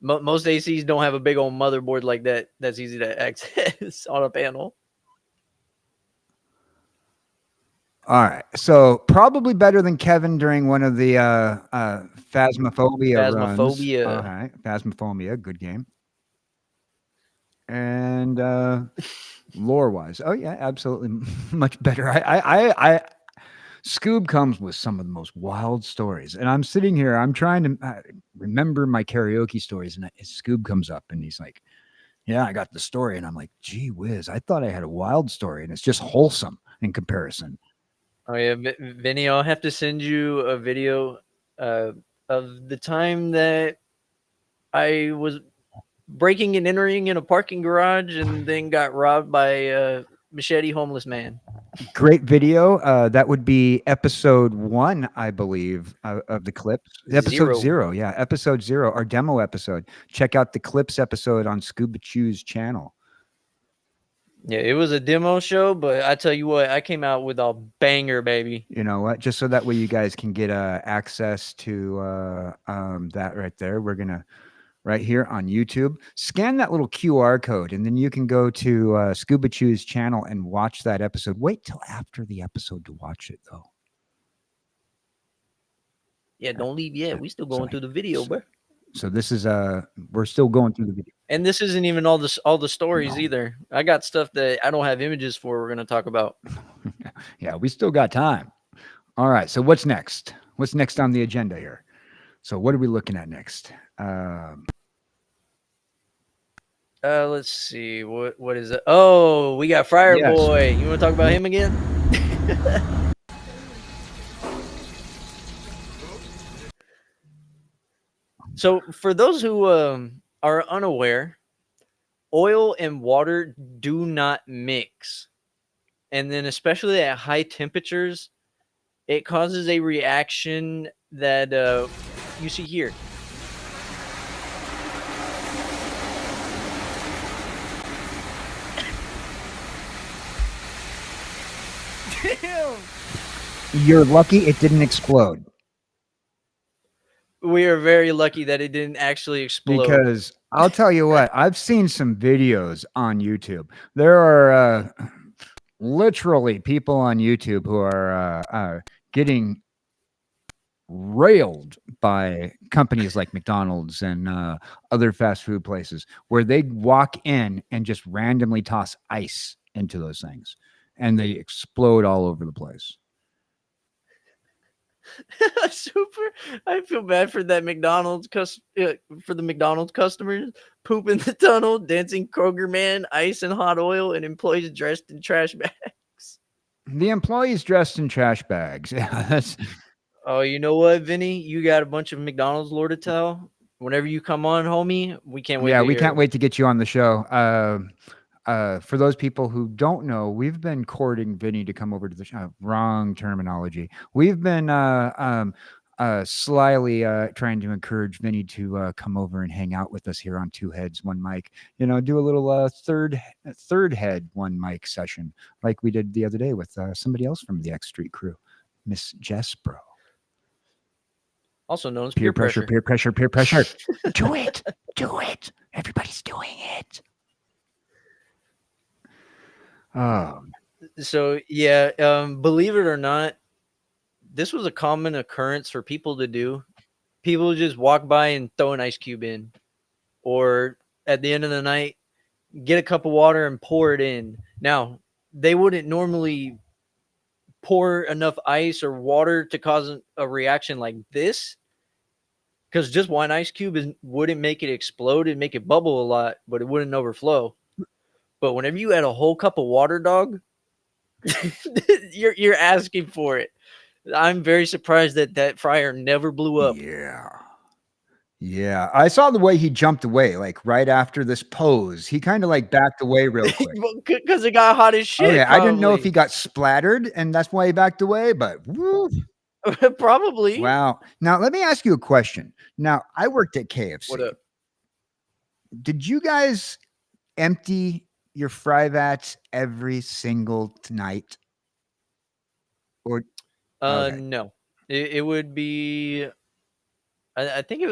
Most ACs don't have a big old motherboard like that. That's easy to access on a panel. All right. So probably better than Kevin during one of the Phasmophobia runs. Phasmophobia. All right. Phasmophobia, good game. And lore-wise, oh yeah, absolutely much better. I Scoob comes with some of the most wild stories, and I'm sitting here, I'm trying to remember my karaoke stories, and Scoob comes up and he's like, "Yeah, I got the story," and I'm like, "Gee whiz, I thought I had a wild story, and it's just wholesome in comparison." Oh yeah, Vinny, I'll have to send you a video uh, of the time that I was breaking and entering in a parking garage and then got robbed by a machete homeless man. Great video. That would be episode 1, I believe, of the clips. Episode 0, yeah, episode 0, our demo episode. Check out the clips episode on Scoobichu's channel. Yeah, it was a demo show, but I tell you what, I came out with a banger, baby. You know what? Just so that way you guys can get access to that right there. We're gonna right here on YouTube scan that little QR code, and then you can go to Scoobichu's channel and watch that episode. Wait till after the episode to watch it, though. Yeah, don't leave yet. We still going through the video, bro. So this is we're still going through the video. And this isn't even all the stories either. I got stuff that I don't have images for. We're gonna talk about. Yeah, we still got time. All right. So what's next? What's next on the agenda here? So what are we looking at next? Let's see. What is it? Oh, we got Fryer Yes. Boy. You want to talk about him again? So, for those who are unaware, oil and water do not mix. And then, especially at high temperatures, it causes a reaction that you see here. Damn. You're lucky it didn't explode. We are very lucky that it didn't actually explode. Because I'll tell you what, I've seen some videos on YouTube. There are literally people on YouTube who are getting railed by companies like McDonald's and other fast food places where they walk in and just randomly toss ice into those things and they explode all over the place. Super. I feel bad for that McDonald's for the McDonald's customers. Poop in the tunnel, dancing Kroger man, ice and hot oil, and employees dressed in trash bags. The employees dressed in trash bags. Yeah, that's. Oh, you know what, Vinny? You got a bunch of McDonald's lore to tell. Whenever you come on, homie, we can't wait. Yeah, to we hear can't it. wait to get you on the show. For those people who don't know, we've been courting Vinny to come over to the show. Wrong terminology. We've been slyly trying to encourage Vinny to come over and hang out with us here on Two Heads, One Mic. You know, do a little third head, one mic session like we did the other day with somebody else from the X Street crew, Miss Jess Bro. Also known as Peer pressure. Do it. Do it. Everybody's doing it. Oh. So yeah, believe it or not, this was a common occurrence for people to do. People just walk by and throw an ice cube in, or at the end of the night, get a cup of water and pour it in. Now, they wouldn't normally pour enough ice or water to cause a reaction like this, because just one ice cube wouldn't make it explode. It'd make it bubble a lot, but it wouldn't overflow. But whenever you add a whole cup of water, dog, you're asking for it. I'm very surprised that that fryer never blew up. Yeah. Yeah. I saw the way he jumped away, like right after this pose. He kind of like backed away real quick. Because it got hot as shit. Okay, I didn't know if probably. he got splattered and that's why he backed away, but woo. Probably. Wow. Now, let me ask you a question. Now, I worked at KFC. What up? Did you guys empty your fry vats every single night? Or okay. No, it would be. I think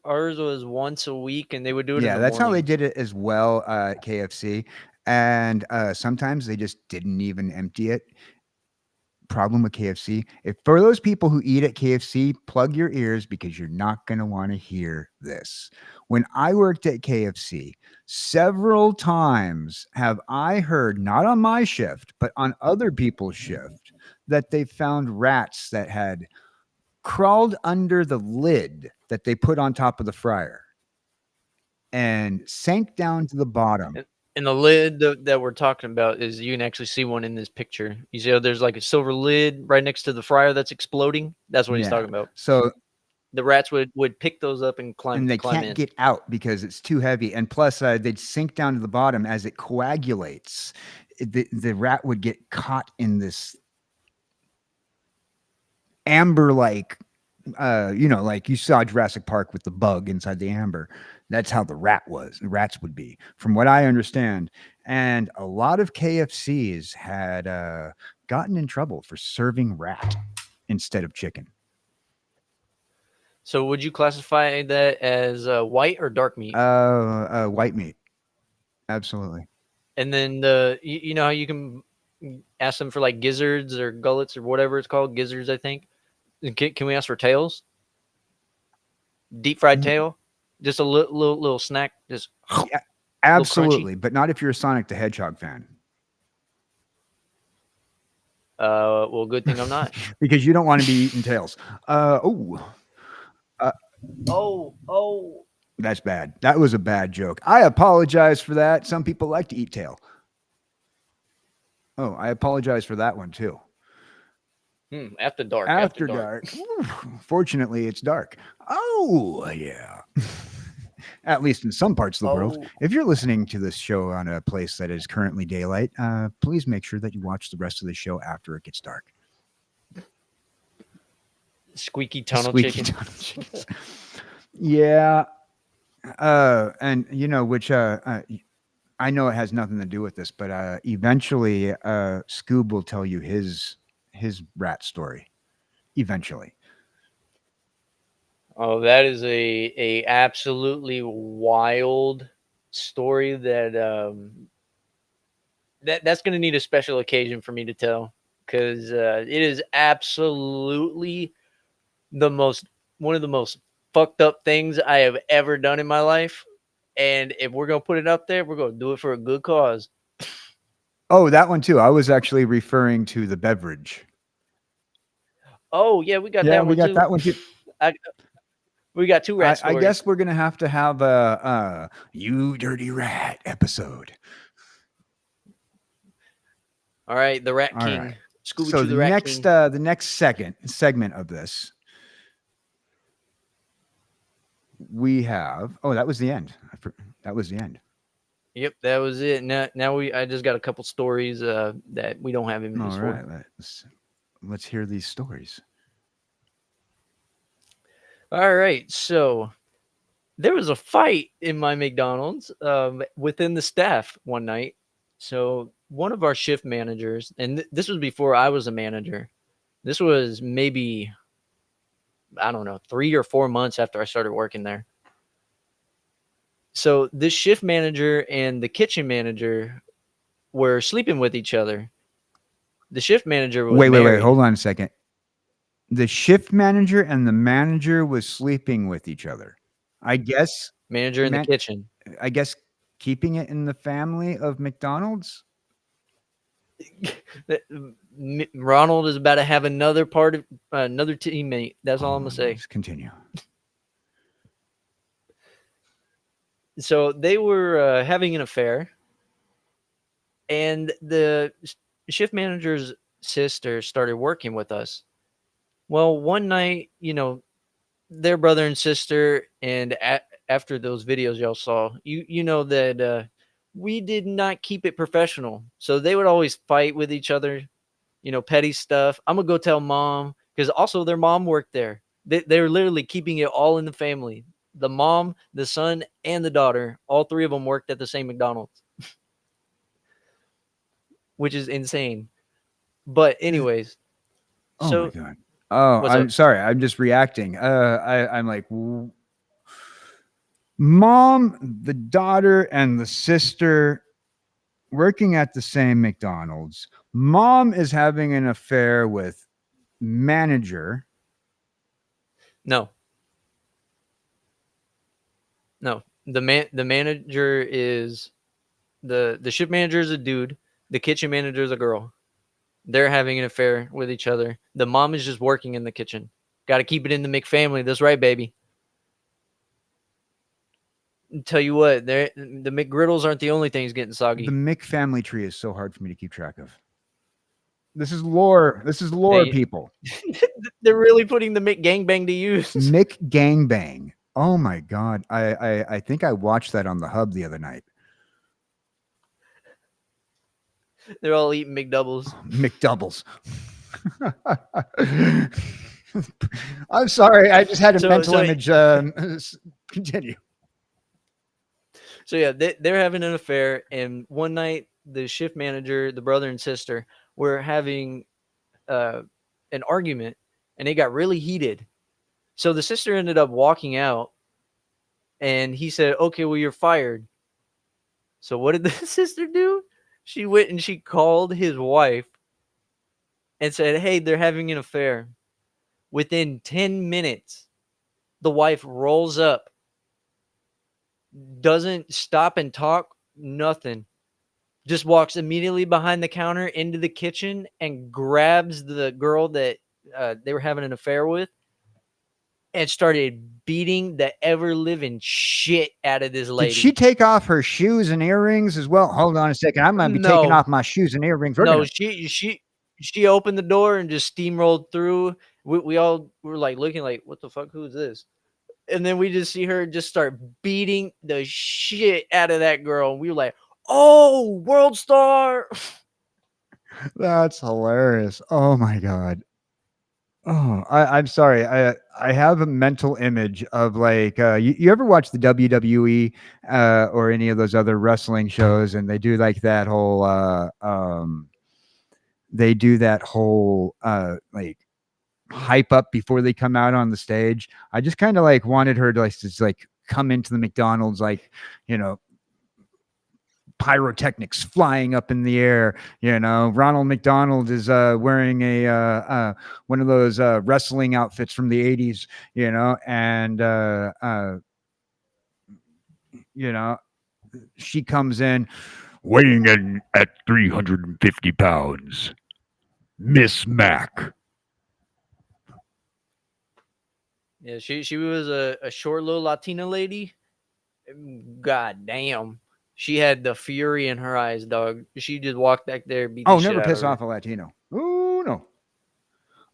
ours was once a week, and they would do it. Yeah, in the that's how they mornings. did it as well at KFC. And sometimes they just didn't even empty it. Problem with KFC. If for those people who eat at KFC, plug your ears because you're not going to want to hear this. When I worked at KFC, several times have I heard, not on my shift, but on other people's shift, that they found rats that had crawled under the lid that they put on top of the fryer and sank down to the bottom. And the lid that we're talking about is, you can actually see one in this picture. You see how there's like a silver lid right next to the fryer that's exploding? That's what he's Yeah. talking about. So The rats would pick those up and climb and they climb can't in. get out because it's too heavy. And plus, they'd sink down to the bottom as it coagulates. The rat would get caught in this amber-like, like you saw Jurassic Park with the bug inside the amber. That's how the rats would be, from what I understand. And a lot of KFCs had gotten in trouble for serving rat instead of chicken. So would you classify that as white or dark meat? White meat. Absolutely. And then you know how you can ask them for like gizzards or gullets or whatever it's called, gizzards, I think. Can we ask for tails? Deep fried tail, just a little snack, just Yeah, absolutely, but not if you're a Sonic the Hedgehog fan. Well, good thing I'm not. Because you don't want to be eating tails. Oh, that's bad. That was a bad joke. I apologize for that. Some people like to eat tail. Oh, I apologize for that one too. After dark. After dark. Fortunately, it's dark. Oh, yeah. At least in some parts of the world. If you're listening to this show on a place that is currently daylight, please make sure that you watch the rest of the show after it gets dark. Squeaky tunnel Squeaky chicken. tunnel chickens. Yeah. And which I know it has nothing to do with this, but eventually Scoob will tell you his rat story. Eventually. Oh, that is a absolutely wild story that that's going to need a special occasion for me to tell, because it is absolutely one of the most fucked up things I have ever done in my life. And if we're going to put it up there, we're going to do it for a good cause. Oh, that one too. I was actually referring to the beverage. Oh, yeah, we got Yeah, that we one got too. that one too. We got two rat I stories. guess we're gonna have to have a "You Dirty Rat" episode. All right, the Rat All King. right. Scoobichu So the the Rat next King. the next segment of this, we have. Oh, that was the end. That was the end. Yep, that was it. Now I just got a couple stories that we don't have images All for. right, let's hear these stories. All right, so there was a fight in my McDonald's within the staff one night. So one of our shift managers, and this was before I was a manager. This was maybe, I don't know, 3 or 4 months after I started working there. So this shift manager and the kitchen manager were sleeping with each other. The shift manager was Wait. married. Hold on a second. The shift manager and the manager was sleeping with each other. I guess Manager in the kitchen. I guess keeping it in the family of McDonald's? Ronald is about to have another part of another teammate. That's all I'm gonna say. Let's continue. So they were having an affair, and the shift manager's sister started working with us. Well, one night, their brother and sister, and after those videos y'all saw, you know that we did not keep it professional. So they would always fight with each other, petty stuff. I'm gonna go tell mom, because also their mom worked there. They're literally keeping it all in the family. The mom, the son, and the daughter, all three of them worked at the same McDonald's, which is insane. But anyways, Oh so my god. Oh, what's I'm up? sorry. I'm just reacting. I'm like, mom, the daughter, and the sister working at the same McDonald's. Mom is having an affair with manager. No, no. The manager is the shift manager is a dude. The kitchen manager is a girl. They're having an affair with each other. The mom is just working in the kitchen. Got to keep it in the McFamily. That's right, baby. Tell you what, the McGriddles aren't the only things getting The soggy. Mick family tree is so hard for me to keep track of. This is lore. This is lore, Hey, people. they're really putting the McGangbang to use. Mick Gangbang. Oh my god. I think I watched that on the hub the other night. They're all eating McDoubles. McDoubles. I'm sorry. I just had a mental image. Continue. So yeah, they're having an affair, and one night the shift manager, the brother and sister, were having an argument, and it got really heated. So the sister ended up walking out, and he said, "Okay, well, you're fired." So what did the sister do? She went and she called his wife and said, "Hey, they're having an affair." Within 10 minutes, the wife rolls up, doesn't stop and talk, nothing. Just walks immediately behind the counter into the kitchen and grabs the girl that they were having an affair with and started beating the ever living shit out of this lady. Did she take off her shoes and earrings as well? Hold on a second. I'm going to be taking No, off my shoes and earrings. We're no, gonna... she opened the door and just steamrolled through. We all were like looking like, what the fuck? Who is this? And then we just see her just start beating the shit out of that girl. And we were like, oh, world star. That's hilarious. Oh my god. Oh, I'm sorry. I have a mental image of like you ever watch the WWE or any of those other wrestling shows, and they do like that whole like hype up before they come out on the stage. I just kind of like wanted her to like just like come into the McDonald's like, you know, pyrotechnics flying up in the air. Ronald McDonald is wearing a one of those wrestling outfits from the 80s, and she comes in weighing in at 350 pounds, Miss Mac. Yeah, she was a short little Latina lady. God damn. She had the fury in her eyes, dog. She just walked back there, beat the Oh, shit never out piss of her. off a Latino. Oh no.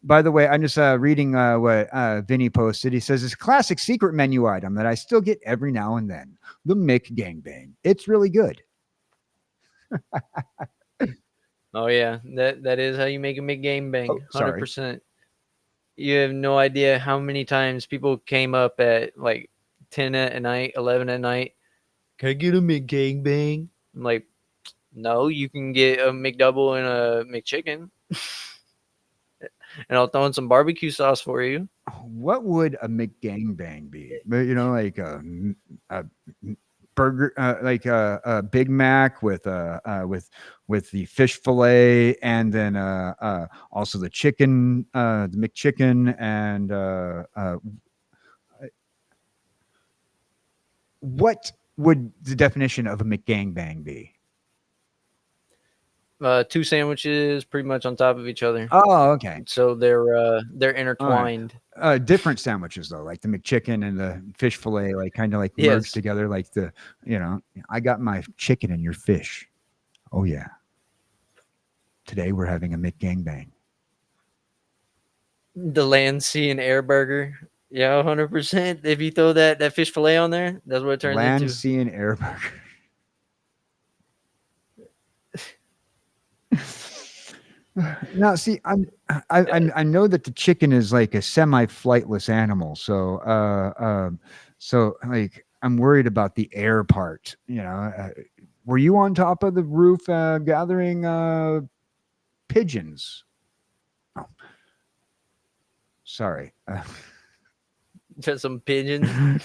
By the way, I'm just reading what Vinny posted. He says it's a classic secret menu item that I still get every now and then. The Mick Gangbang. It's really good. Oh yeah, that is how you make a McGame bang. Oh, sorry. 100%. You have no idea how many times people came up at like 10 at night, 11 at night. Can I get a McGang bang? I'm like, no, you can get a McDouble and a McChicken. And I'll throw in some barbecue sauce for you. What would a McGangbang be? But like a burger, like a Big Mac with with the fish fillet, and then also the chicken, the McChicken, and what would the definition of a McGangbang be? 2 sandwiches pretty much on top of each other. Oh, okay. So they're All right. intertwined. Different sandwiches though, like the McChicken and the fish fillet, like kind of like merged Yes. together. Like I got my chicken and your fish. Oh yeah. Today we're having a McGangbang. The land, sea, and air burger. Yeah, 100%. If you throw that fish fillet on there, that's what it turns Land, into. sea, and air burger. Now, see, I know that the chicken is like a semi-flightless animal, so like I'm worried about the air part. Were you on top of the roof gathering pigeons? Oh, sorry. Just some pigeons.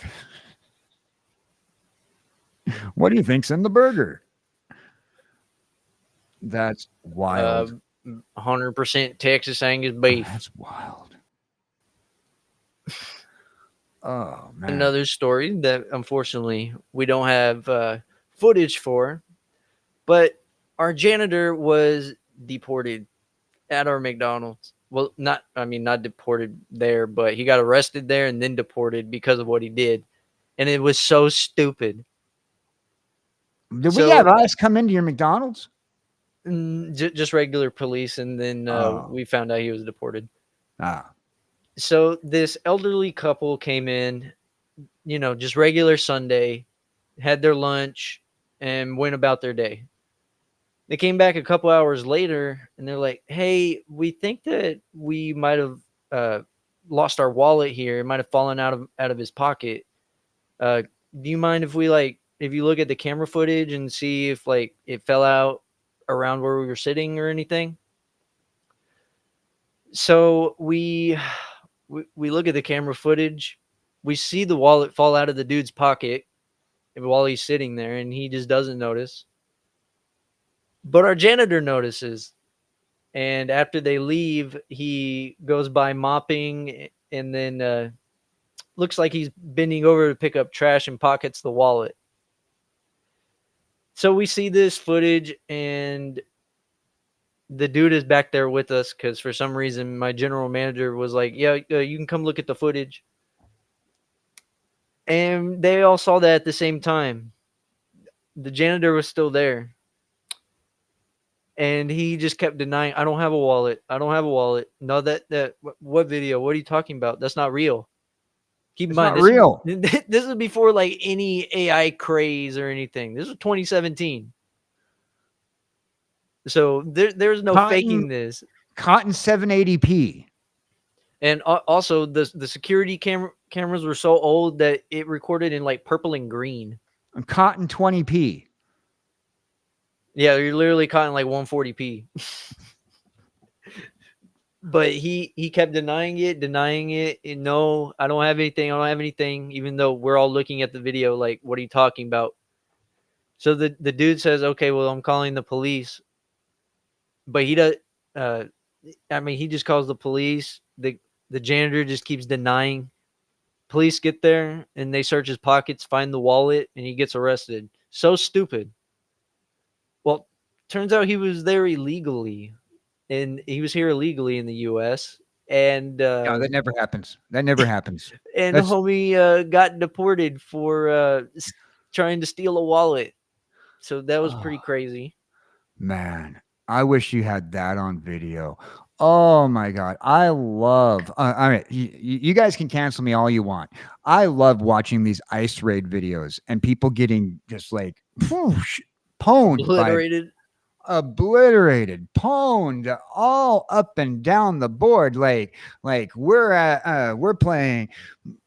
What do you think's in the burger? That's wild. 100% Texas Angus beef. That's wild. Oh man. Another story that unfortunately we don't have footage for, but our janitor was deported at our McDonald's. Well, not deported there, but he got arrested there and then deported because of what he did. And it was so stupid. Did we have ICE come into your McDonald's? Just regular police, and then we found out he was deported. Ah. So this elderly couple came in, just regular Sunday, had their lunch, and went about their day. They came back a couple hours later, and they're like, "Hey, we think that we might have lost our wallet here. It might have fallen out of his pocket. Do you mind if if you look at the camera footage and see if it fell out around where we were sitting or anything?" So we look at the camera footage. We see the wallet fall out of the dude's pocket while he's sitting there, and he just doesn't notice. But our janitor notices, and after they leave, he goes by mopping, and then looks like he's bending over to pick up trash and pockets the wallet. So we see this footage, and the dude is back there with us because for some reason my general manager was like, "Yeah, you can come look at the footage." And they all saw that at the same time. The janitor was still there. And he just kept denying, "I don't have a wallet. I don't have a wallet." No, what video? What are you talking about? That's not real. Keep in It's mind, not real. This is before any AI craze or anything. This was 2017. So there's no faking this. Cotton 780p. And also the security cameras were so old that it recorded in purple and green. Cotton 20p. Yeah, you're literally caught in 140p. But he kept denying it. And, "No, I don't have anything. I don't have anything." Even though we're all looking at the video, "What are you talking about?" So the dude says, "Okay, well, I'm calling the police." But he does. He just calls the police. The janitor just keeps denying. Police get there and they search his pockets, find the wallet, and he gets arrested. So stupid. Well, turns out he was there illegally, and he was here illegally in the U.S. And No, that never happens. That never happens. and That's- homie got deported for trying to steal a wallet. So that was pretty crazy. Man, I wish you had that on video. Oh my God. I love, all right. You guys can cancel me all you want. I love watching these ice raid videos and people getting just whoosh, pwned obliterated, pwned all up and down the board. We're playing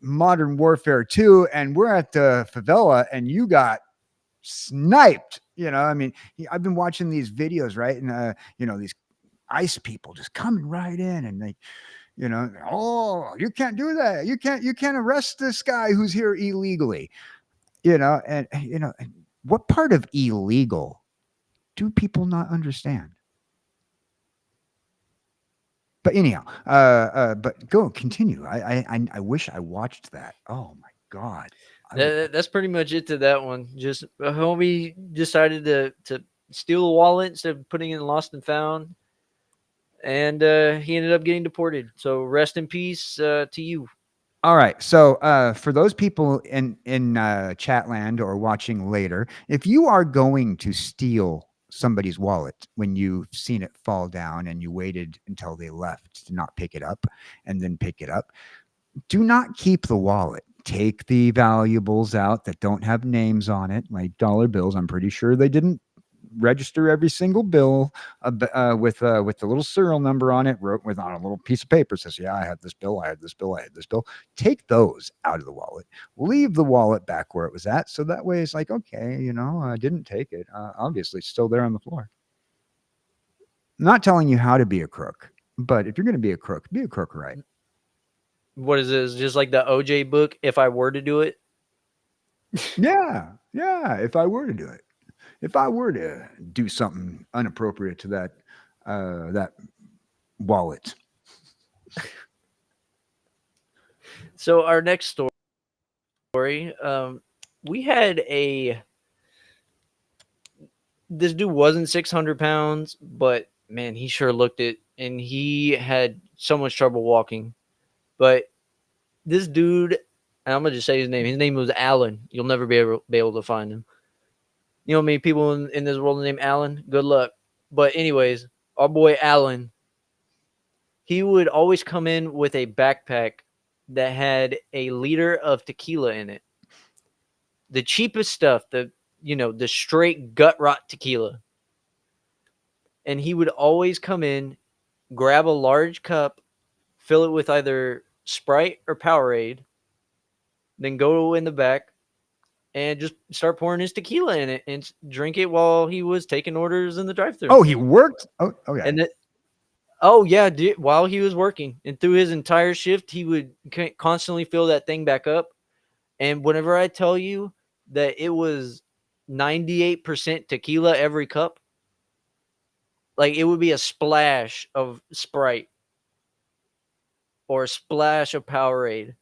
Modern Warfare 2 and we're at the favela and you got sniped. I've been watching these videos, right? And these ICE people just coming right in and "Oh, you can't do that. You can't arrest this guy who's here illegally." What part of illegal do people not understand? But anyhow, but continue. I wish I watched that. Oh my God. That's pretty much it to that one. Just a homie decided to steal a wallet instead of putting it in lost and found, and he ended up getting deported. So rest in peace to you. All right. So, for those people in Chatland or watching later, if you are going to steal somebody's wallet when you've seen it fall down and you waited until they left to not pick it up and then pick it up, do not keep the wallet. Take the valuables out that don't have names on it, like dollar bills. I'm pretty sure they didn't register every single bill with the little serial number on it, wrote with on a little piece of paper. Says, "Yeah, I had this bill. I had this bill. I had this bill." Take those out of the wallet. Leave the wallet back where it was at, so that way it's like, okay, I didn't take it. Obviously, it's still there on the floor. I'm not telling you how to be a crook, but if you're going to be a crook right. What is this? Just like the OJ book. If I were to do it, Yeah, yeah. If I were to do it, if I were to do something inappropriate to that wallet. so our next story, we had a this dude wasn't 600 pounds, but man, he sure looked it, and he had so much trouble walking. But this dude, and I'm gonna just say his name. His name was Alan. You'll never be able to find him. You know how many people in this world named Alan? Good luck. But anyways, our boy Alan, he would always come in with a backpack that had a liter of tequila in it. The cheapest stuff, the straight gut rot tequila. And he would always come in, grab a large cup, fill it with either Sprite or Powerade, then go in the back and just start pouring his tequila in it and drink it while he was taking orders in the drive-thru. Oh, he worked. Oh, okay. And oh yeah, dude, while he was working and through his entire shift, he would constantly fill that thing back up. And whenever I tell you that it was 98% tequila every cup, like it would be a splash of Sprite or a splash of Powerade,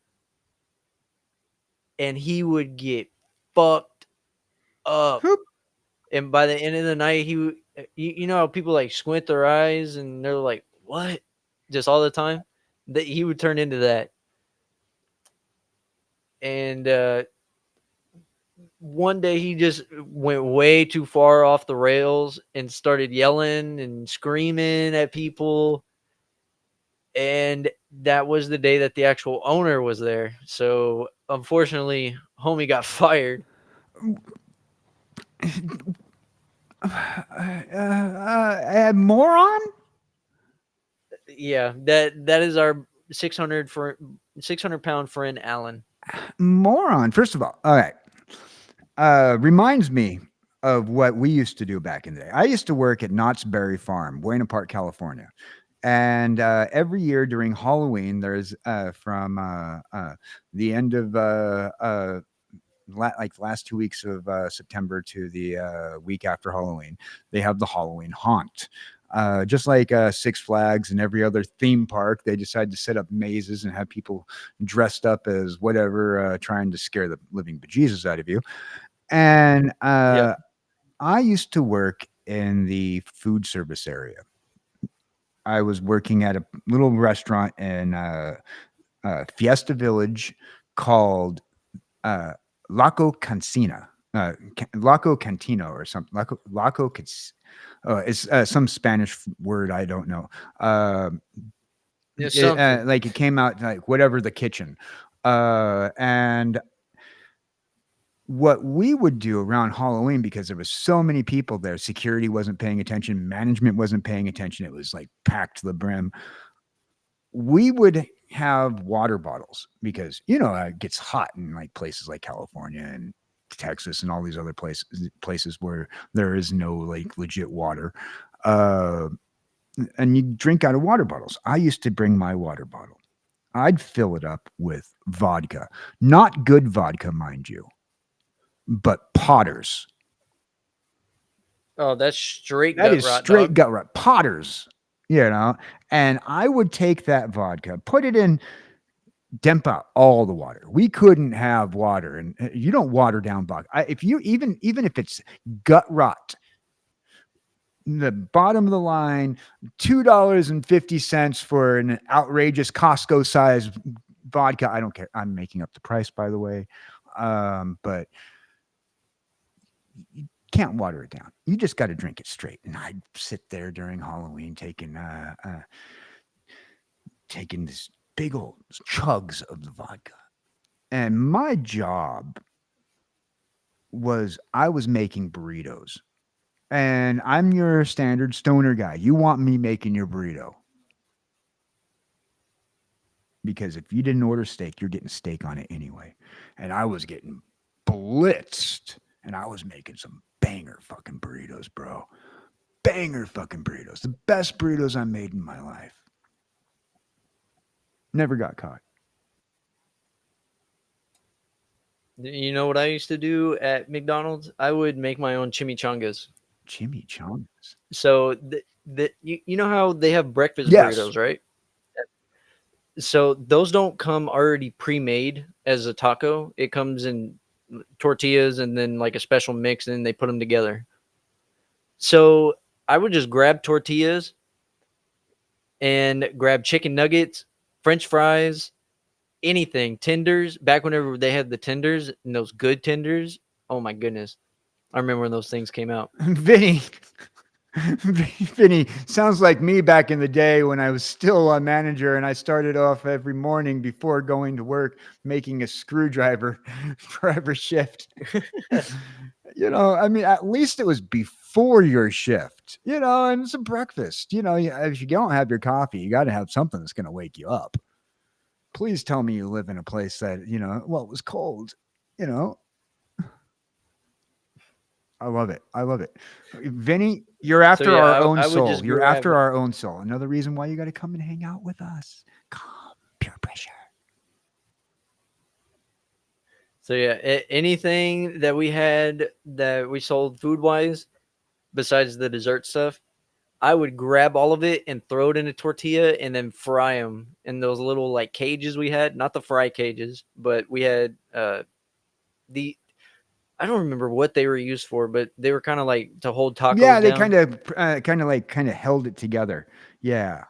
and he would get fucked up. Whoop. And by the end of the night, you know how people like squint their eyes and they're like, "What?" Just all the time. That he would turn into that. And one day he just went way too far off the rails and started yelling and screaming at people. And that was the day that the actual owner was there. So unfortunately, homie got fired. Moron. Yeah, that is our 600-pound friend Alan. Moron. First of all right. Reminds me of what we used to do back in the day. I used to work at Knott's Berry Farm, Buena Park, California. And every year during Halloween, there's from the end of like the last 2 weeks of September to the week after Halloween, they have the Halloween haunt. Just like Six Flags and every other theme park, they decide to set up mazes and have people dressed up as whatever, trying to scare the living bejesus out of you. And Yep. I used to work in the food service area. I was working at a little restaurant in Fiesta Village called Laco Cancina, Laco Cantino or something. Laco it's some Spanish word I don't know. It's something. Like it came out like whatever the kitchen, and what we would do around Halloween, because there was so many people there, security wasn't paying attention, management wasn't paying attention. It was like packed to the brim. We would have water bottles because it gets hot in like places like California and Texas and all these other places where there is no like legit water. And you drink out of water bottles. I used to bring my water bottle. I'd fill it up with vodka, not good vodka, mind you, but Potter's. Oh, that's straight That gut is rot, straight dog. gut rot. Potter's, and I would take that vodka, put it in dump out all the water. We couldn't have water, and you don't water down vodka. If you even if it's gut rot, the bottom of the line, $2.50 for an outrageous Costco size vodka. I don't care. I'm making up the price, by the way, but you can't water it down. You just got to drink it straight. And I'd sit there during Halloween taking this big old chugs of the vodka. And my job was I was making burritos. And I'm your standard stoner guy. You want me making your burrito. Because if you didn't order steak, you're getting steak on it anyway. And I was getting blitzed. And I was making some banger fucking burritos, bro. Banger fucking burritos. The best burritos I made in my life. Never got caught. You know what I used to do at McDonald's? I would make my own chimichangas. Chimichangas. So you know how they have breakfast Yes. burritos, right? So those don't come already pre-made as a taco. It comes in tortillas and then like a special mix, and then they put them together. So I would just grab tortillas and grab chicken nuggets, French fries, anything, tenders. Back whenever they had the tenders and those good tenders, oh my goodness. I remember when those things came out. Vinny. Vinny, sounds like me back in the day when I was still a manager and I started off every morning before going to work making a screwdriver for every shift. I mean, at least it was before your shift, and it's a breakfast. If you don't have your coffee, you got to have something that's going to wake you up. Please tell me you live in a place that, it was cold, I love it. I love it. Vinny, you're after our own soul. You're after our own soul. Another reason why you got to come and hang out with us. Come, pure pressure. So yeah, anything that we had that we sold food-wise, besides the dessert stuff, I would grab all of it and throw it in a tortilla and then fry them in those little like cages we had. Not the fry cages, but we had I don't remember what they were used for, but they were kind of like to hold tacos down. Yeah, they kind of held it together. Yeah.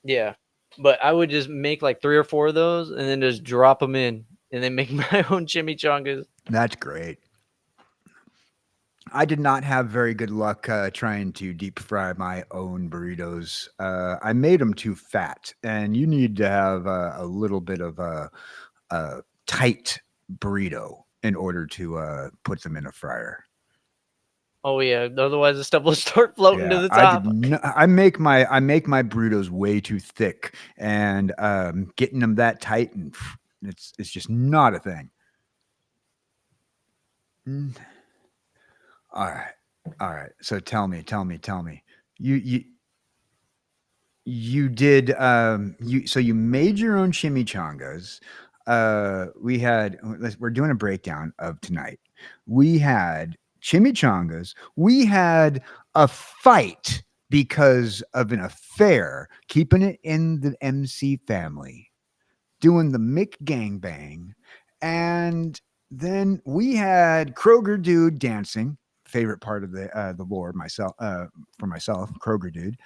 Yeah. But I would just make like 3 or 4 of those and then just drop them in and then make my own chimichangas. That's great. I did not have very good luck trying to deep fry my own burritos. I made them too fat, and you need to have a little bit of a tight burrito in order to put them in a fryer. Oh yeah, otherwise the stuff will start floating to the top. I make my burritos way too thick, and getting them that tight, and it's just not a thing. All right. So tell me. You did you made your own chimichangas. We're doing a breakdown of tonight. We had chimichangas. We had a fight because of an affair, keeping it in the MC family, doing the Mick gangbang, and then we had Kroger Dude dancing. Favorite part of the lore for myself, Kroger Dude.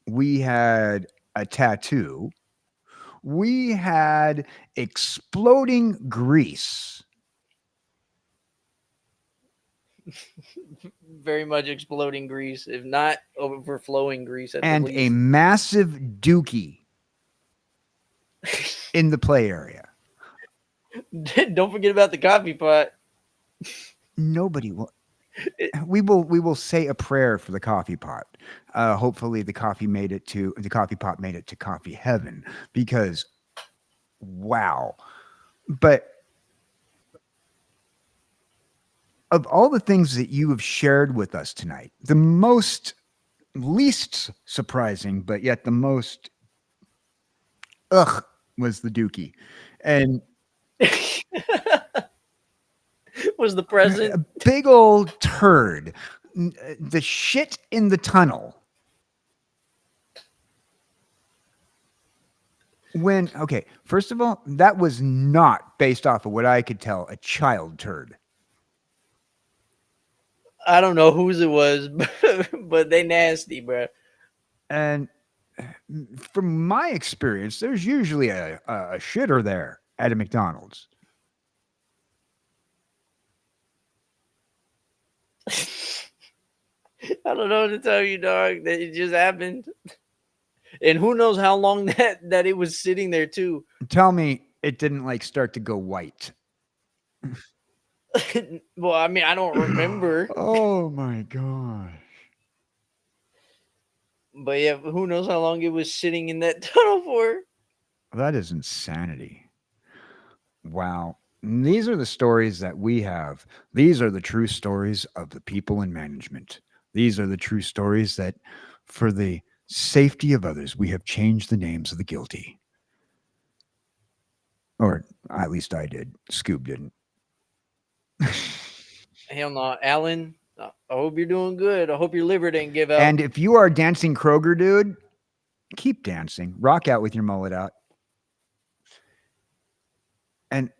We had a tattoo. We had exploding grease. Very much exploding grease, if not overflowing grease at and the least. A massive dookie in the play area. Don't forget about the coffee pot. Nobody will. We will say a prayer for the coffee pot. Hopefully the coffee pot made it to coffee heaven, because wow. But of all the things that you have shared with us tonight, the least surprising, but yet the most was the dookie. And was the present a big old turd. The shit in the tunnel. Okay, first of all, that was not based off of what I could tell a child turd. I don't know whose it was, but they nasty, bro. And from my experience, there's usually a shitter there at a McDonald's. I don't know what to tell you, dog. That it just happened, and who knows how long that it was sitting there too. Tell me it didn't like start to go white. Well, I mean, I don't remember, Oh my god. but yeah, who knows how long it was sitting in that tunnel for? That is insanity. Wow. And these are the stories that we have. These are the true stories of the people in management. These are the true stories that, for the safety of others, we have changed the names of the guilty. Or at least I did. Scoob didn't. Hell no, Alan. I hope you're doing good. I hope your liver didn't give out. And if you are dancing Kroger, dude, keep dancing. Rock out with your mullet out. And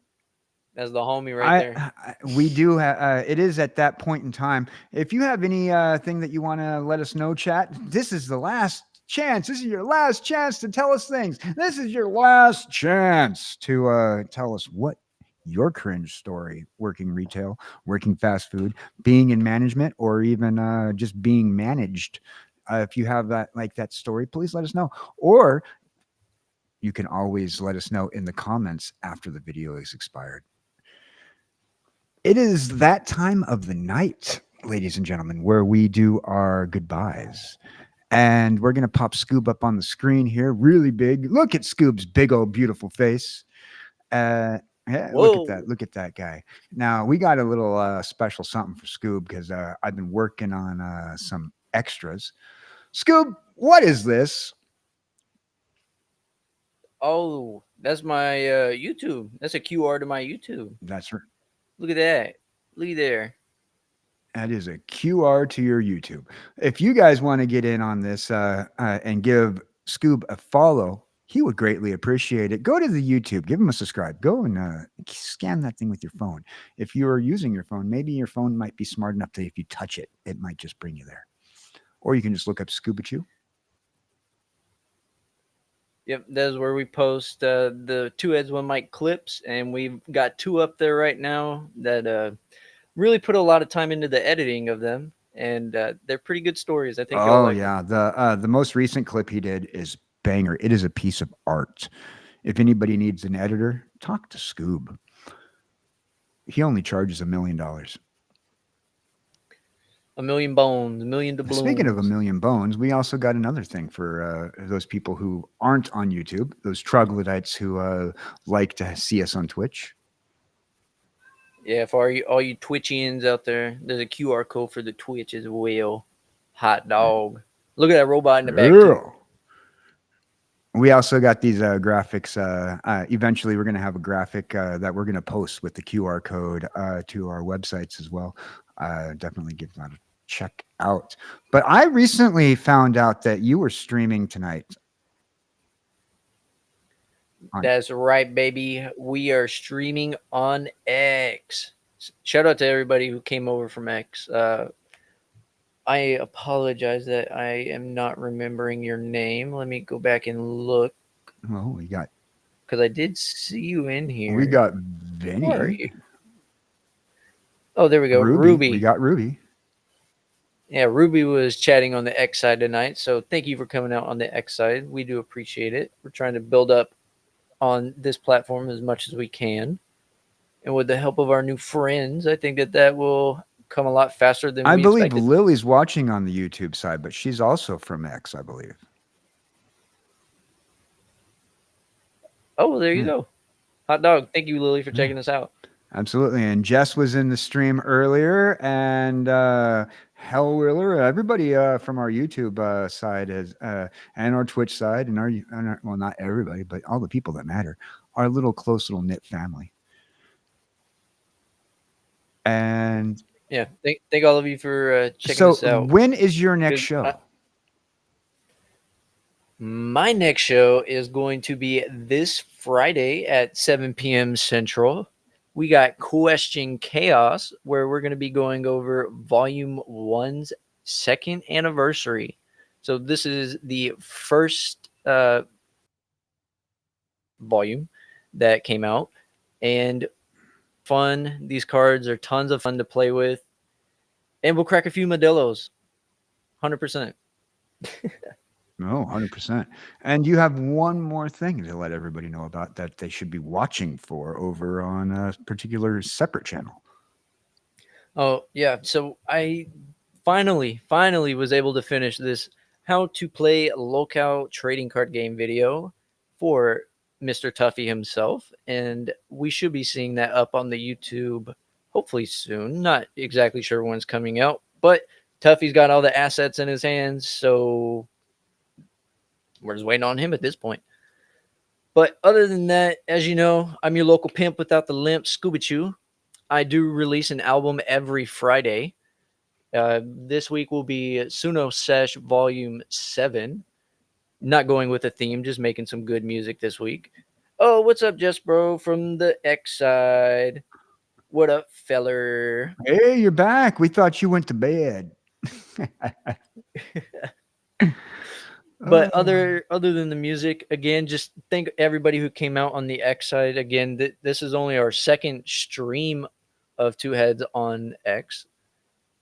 That's the homie right there. we do have, it is at that point in time. If you have any thing that you want to let us know, chat, this is the last chance. This is your last chance to tell us things. This is your last chance to tell us what your cringe story, working retail, working fast food, being in management, or even just being managed. If you have that story, please let us know. Or you can always let us know in the comments after the video is expired. It is that time of the night, ladies and gentlemen, where we do our goodbyes. And we're going to pop Scoob up on the screen here, really big. Look at Scoob's big old beautiful face. Yeah, look at that. Whoa. Look at that guy. Now, we got a little special something for Scoob because I've been working on some extras. Scoob, what is this? Oh, that's my YouTube. That's a QR to my YouTube. That's right. Look at that. Look there. That is a QR to your YouTube. If you guys want to get in on this and give Scoob a follow, he would greatly appreciate it. Go to the YouTube, give him a subscribe. Go and scan that thing with your phone. If you are using your phone, maybe your phone might be smart enough that if you touch it, it might just bring you there. Or you can just look up Scoobichu. Yep, that's where we post the two heads one mic clips, and we've got two up there right now that really put a lot of time into the editing of them, and they're pretty good stories. I think you'll Oh like yeah, them. the most recent clip he did is banger. It is a piece of art. If anybody needs an editor, talk to Scoob. He only charges $1 million. A million bones, a million doubloons. Speaking of a million bones, we also got another thing for those people who aren't on YouTube, those troglodytes who like to see us on Twitch. Yeah, for all you Twitchians out there, there's a QR code for the Twitch as well. Hot dog. Look at that robot in the back too. Yeah. We also got these graphics. Eventually, we're going to have a graphic that we're going to post with the QR code to our websites as well. Definitely give that a check out. But I recently found out that you were streaming tonight. That's right, baby. We are streaming on X. Shout out to everybody who came over from X. I apologize that I am not remembering your name. Let me go back and look Well, we got because I did see you in here. we got Where are Vinny. you? Oh, there we go. Ruby. We got Ruby. Yeah, Ruby was chatting on the X side tonight. So thank you for coming out on the X side. We do appreciate it. We're trying to build up on this platform as much as we can. And with the help of our new friends, I think that will come a lot faster than I we believe expected. Lily's watching on the YouTube side, but she's also from X, I believe. Oh, well, there you go. Hot dog. Thank you, Lily, for checking us out. Absolutely. And Jess was in the stream earlier, and Hellwheeler, everybody from our YouTube side is, and our Twitch side, and our, well, not everybody, but all the people that matter, our little close little knit family. And Yeah, thank all of you for checking us so, out. when is your next show? My next show is going to be this Friday at 7 p.m. Central. We got Question Chaos, where we're going to be going over Volume 1's second anniversary. So, this is the first volume that came out, and fun. These cards are tons of fun to play with, and we'll crack a few Modelos. 100%. No, 100%. And you have one more thing to let everybody know about that they should be watching for over on a particular separate channel. Oh, yeah. So I finally was able to finish this how to play locale trading card game video for Mr. Tuffy himself. And we should be seeing that up on the YouTube hopefully soon. Not exactly sure when it's coming out, but Tuffy's got all the assets in his hands. So we're just waiting on him at this point. But other than that, as you know, I'm your local pimp without the limp, Scoobichu. I do release an album every Friday. This week will be Suno Sesh Volume 7. Not going with a theme, just making some good music this week. Oh, what's up, Jess Bro from the X side? What up, feller? Hey, you're back. We thought you went to bed. But Oh, other than the music, again, just thank everybody who came out on the X side. Again, this is only our second stream of Two Heads on X,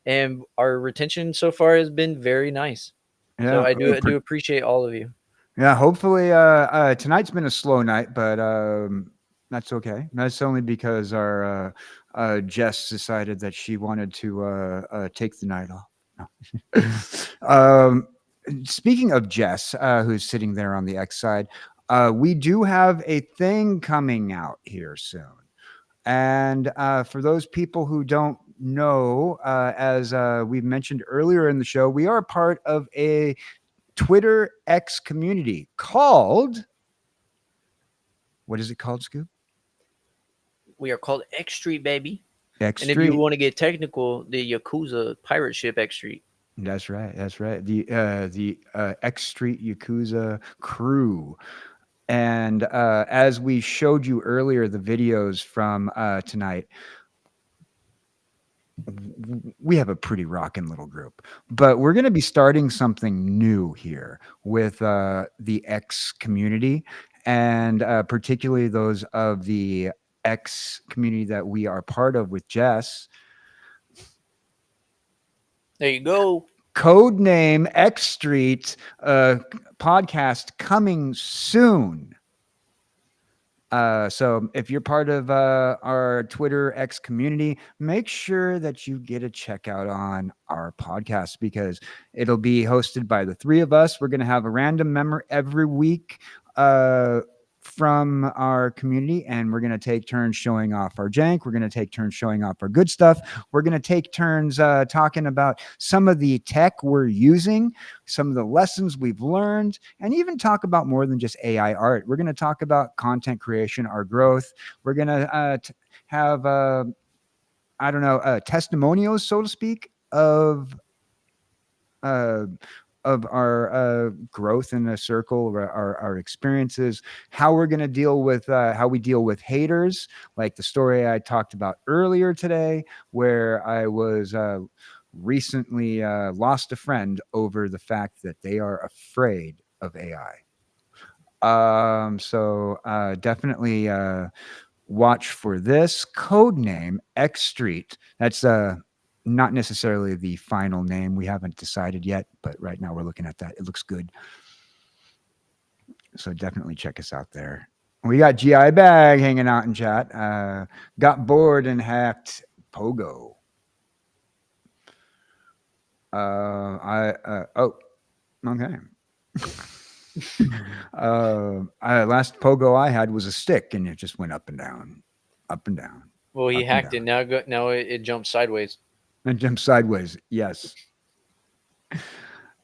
and our retention so far has been very nice. So yeah. I do appreciate all of you. Yeah, hopefully tonight's been a slow night, but that's okay. That's only because our Jess decided that she wanted to take the night off. No. Speaking of Jess, who's sitting there on the X side, we do have a thing coming out here soon. And for those people who don't know, as we've mentioned earlier in the show, we are part of a Twitter X community called, what is it called, Scoop? We are called X Street, baby. X And if you Street. want to get technical, the Yakuza pirate ship X Street. That's right. That's right. The X Street Yakuza crew. And as we showed you earlier, the videos from tonight, we have a pretty rocking little group, but we're going to be starting something new here with the X community, and particularly those of the X community that we are part of with Jess. There you go. Code name X Street podcast coming soon. So if you're part of our Twitter X community, make sure that you get a check out on our podcast because it'll be hosted by the three of us. We're going to have a random member every week from our community, and we're going to take turns showing off our jank. We're going to take turns showing off our good stuff. We're going to take turns talking about some of the tech we're using, some of the lessons we've learned, and even talk about more than just AI art. We're going to talk about content creation, our growth. We're going to have, I don't know, testimonials, so to speak, of our growth in a circle, our experiences, how we're going to deal with how we deal with haters, like the story I talked about earlier today, where I was recently lost a friend over the fact that they are afraid of AI. So definitely watch for this code name X Street. That's not necessarily the final name. We haven't decided yet, but right now we're looking at that. It looks good. So definitely check us out there. We got GI Bag hanging out in chat. Got bored and hacked Pogo. Okay. Last Pogo I had was a stick, and it just went up and down, up and down. Well, he Up and hacked it. down. Now it jumps sideways. And jump sideways. Yes.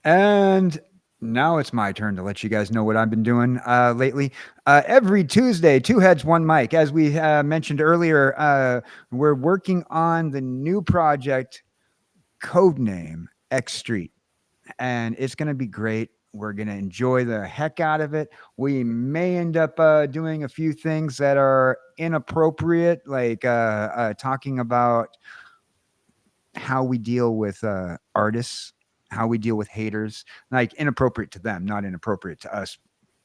And now it's my turn to let you guys know what I've been doing lately. Every Tuesday, Two Heads, One Mic. As we mentioned earlier, we're working on the new project, codename X Street. And it's going to be great. We're going to enjoy the heck out of it. We may end up doing a few things that are inappropriate, like talking about how we deal with artists, how we deal with haters, like inappropriate to them, not inappropriate to us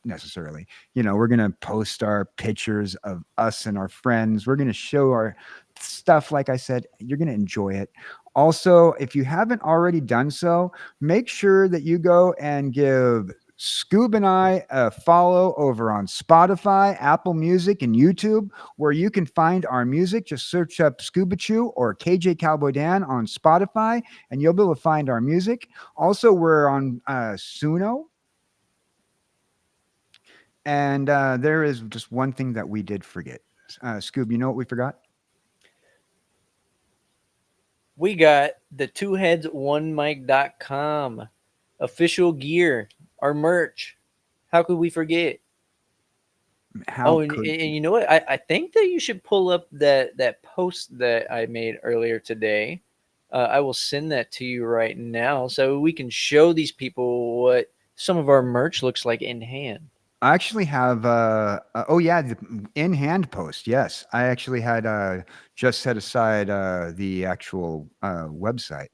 necessarily. We're going to post our pictures of us and our friends. We're going to show our stuff. Like I said, you're going to enjoy it. Also, if you haven't already done so, make sure that you go and give Scoob and I a follow over on Spotify, Apple Music, and YouTube, where you can find our music. Just search up Scoobichu or KJ Cowboy Dan on Spotify, and you'll be able to find our music. Also, we're on Suno. And there is just one thing that we did forget. Scoob, you know what we forgot? We got the twoheadsonemike.com official gear, our merch. How could we forget? And you know what? I think that you should pull up that post that I made earlier today. I will send that to you right now so we can show these people what some of our merch looks like in hand. I actually have the in-hand post. Yes, I actually had just set aside the actual website.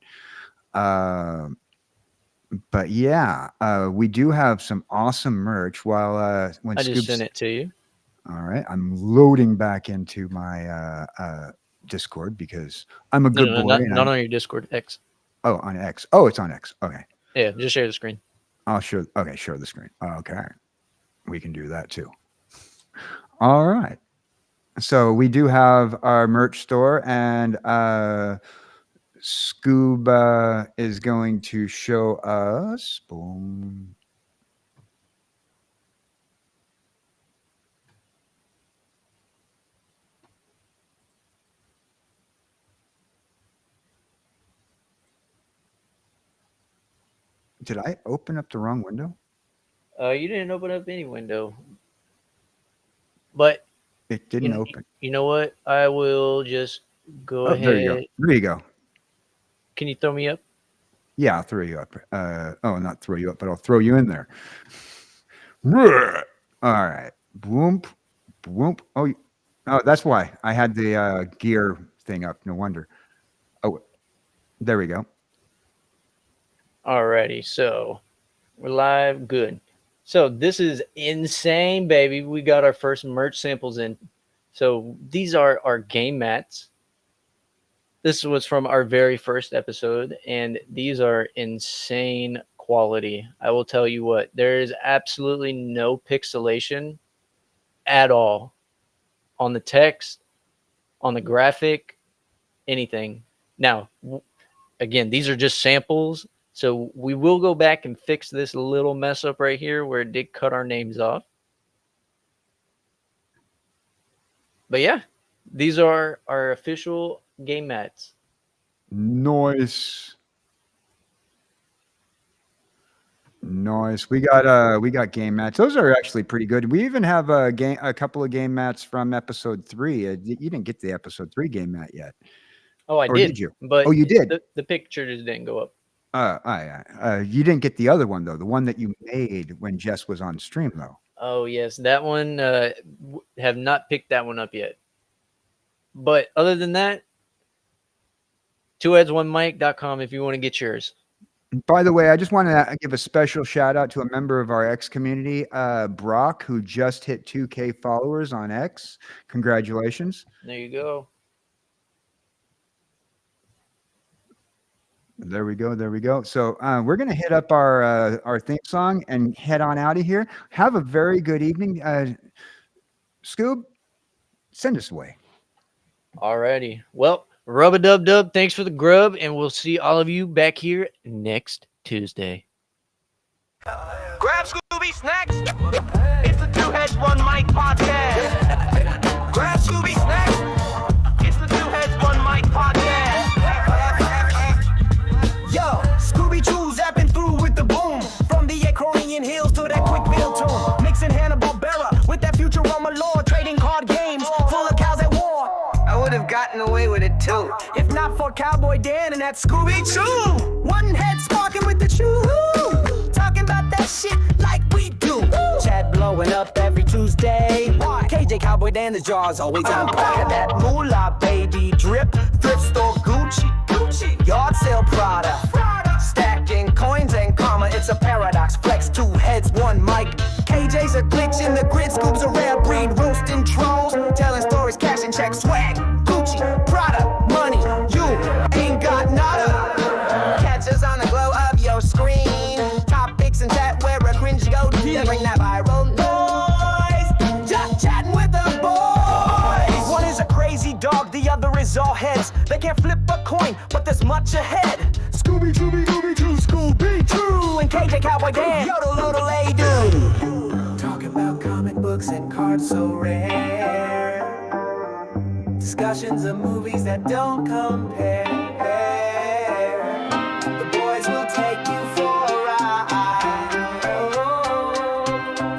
But yeah, we do have some awesome merch. When I just sent it to you. All right, I'm loading back into my Discord because I'm a good boy. Not on your Discord, X. Oh, on X. Oh, it's on X. Okay. Yeah, just share the screen. I'll share. Okay, share the screen. Okay. We can do that too. All right. So we do have our merch store, and Scoob is going to show us. Boom. Did I open up the wrong window? You didn't open up any window, but It didn't open. You know what? I will just go ahead. There you go. There you go. Can you throw me up? Yeah, I'll throw you up. Not throw you up, but I'll throw you in there. All right. Boom. Boom. Oh, that's why I had the gear thing up. No wonder. Oh, there we go. Alrighty. So we're live. Good. So this is insane, baby. We got our first merch samples in. So these are our game mats. This was from our very first episode, and these are insane quality. I will tell you what, there is absolutely no pixelation at all on the text, on the graphic, anything. Now, again, these are just samples. So we will go back and fix this little mess up right here where it did cut our names off. But yeah, these are our official game mats. Nice. We got game mats. Those are actually pretty good. We even have a couple of game mats from episode 3. You didn't get the episode 3 game mat yet. Oh, I did. You? But you did. The picture just didn't go up. You didn't get the other one though, the one that you made when Jess was on stream though. Oh yes, that one have not picked that one up yet. But other than that, twoheadsonemike.com if you want to get yours. By the way, I just want to give a special shout out to a member of our X community, Brock, who just hit 2K followers on X. Congratulations. There you go. There we go. So we're going to hit up our theme song and head on out of here. Have a very good evening. Scoob, send us away. Alrighty. Well, rub-a-dub-dub. Thanks for the grub, and we'll see all of you back here next Tuesday. Grab Scooby Snacks. It's the Two Heads One Mic podcast. Grab Scooby Snacks. It's the Two Heads One Mic podcast. Yo, Scoobichu zapping through with the boom. From the Acronian hills to that Quickville tune. Mixing Hanna-Barbera with that Futurama lore. Trading card games full of cows at war. I would have gotten away with it too, if not for Cowboy Dan and that Scooby-Choo. One head sparking with the chew. Talking about that shit Cowboy Dan, the jaw's always on pack. That moolah, baby, drip. Thrift store Gucci, yard sale Prada. Stacking coins and karma, it's a paradox. Flex, two heads, one mic. KJ's a glitch in the grid, Scoob's a rare breed. Roasting trolls, telling stories, cashing checks, swag. Gucci, Prada, money, you ain't got nada. Catch us on the glow of your screen. Topics and chat where a cringe go to bring that viral noise. Just chatting with the boys. One is a crazy dog, the other is all heads. They can't flip a coin, but there's much ahead. Scoobichu, Scoobichu, and KJ Cowboy Dan, yodel, yodel, they do. Talking about comic books and cards so rare. Discussions of movies that don't compare. The boys will take you for a ride.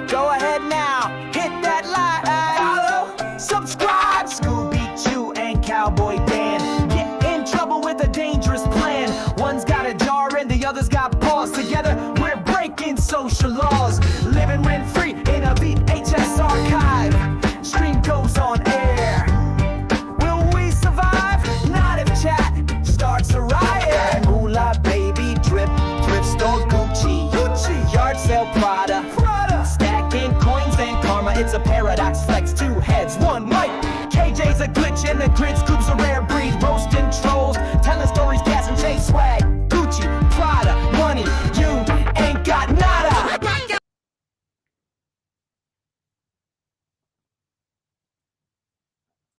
Go ahead now, hit that like, follow, subscribe. Scoobichu and Cowboy Dan get in trouble with a dangerous plan. One's got a jar and the other's got paws. Together we're breaking social laws, living rent free in a VHS archive. Stream goes on air. Will we survive? Not if chat starts a riot. Moolah, baby, drip, thrift store Gucci, yard sale Prada. Stacking coins and karma, it's a paradox. Flex, two heads, one mic. KJ's a glitch in the grid's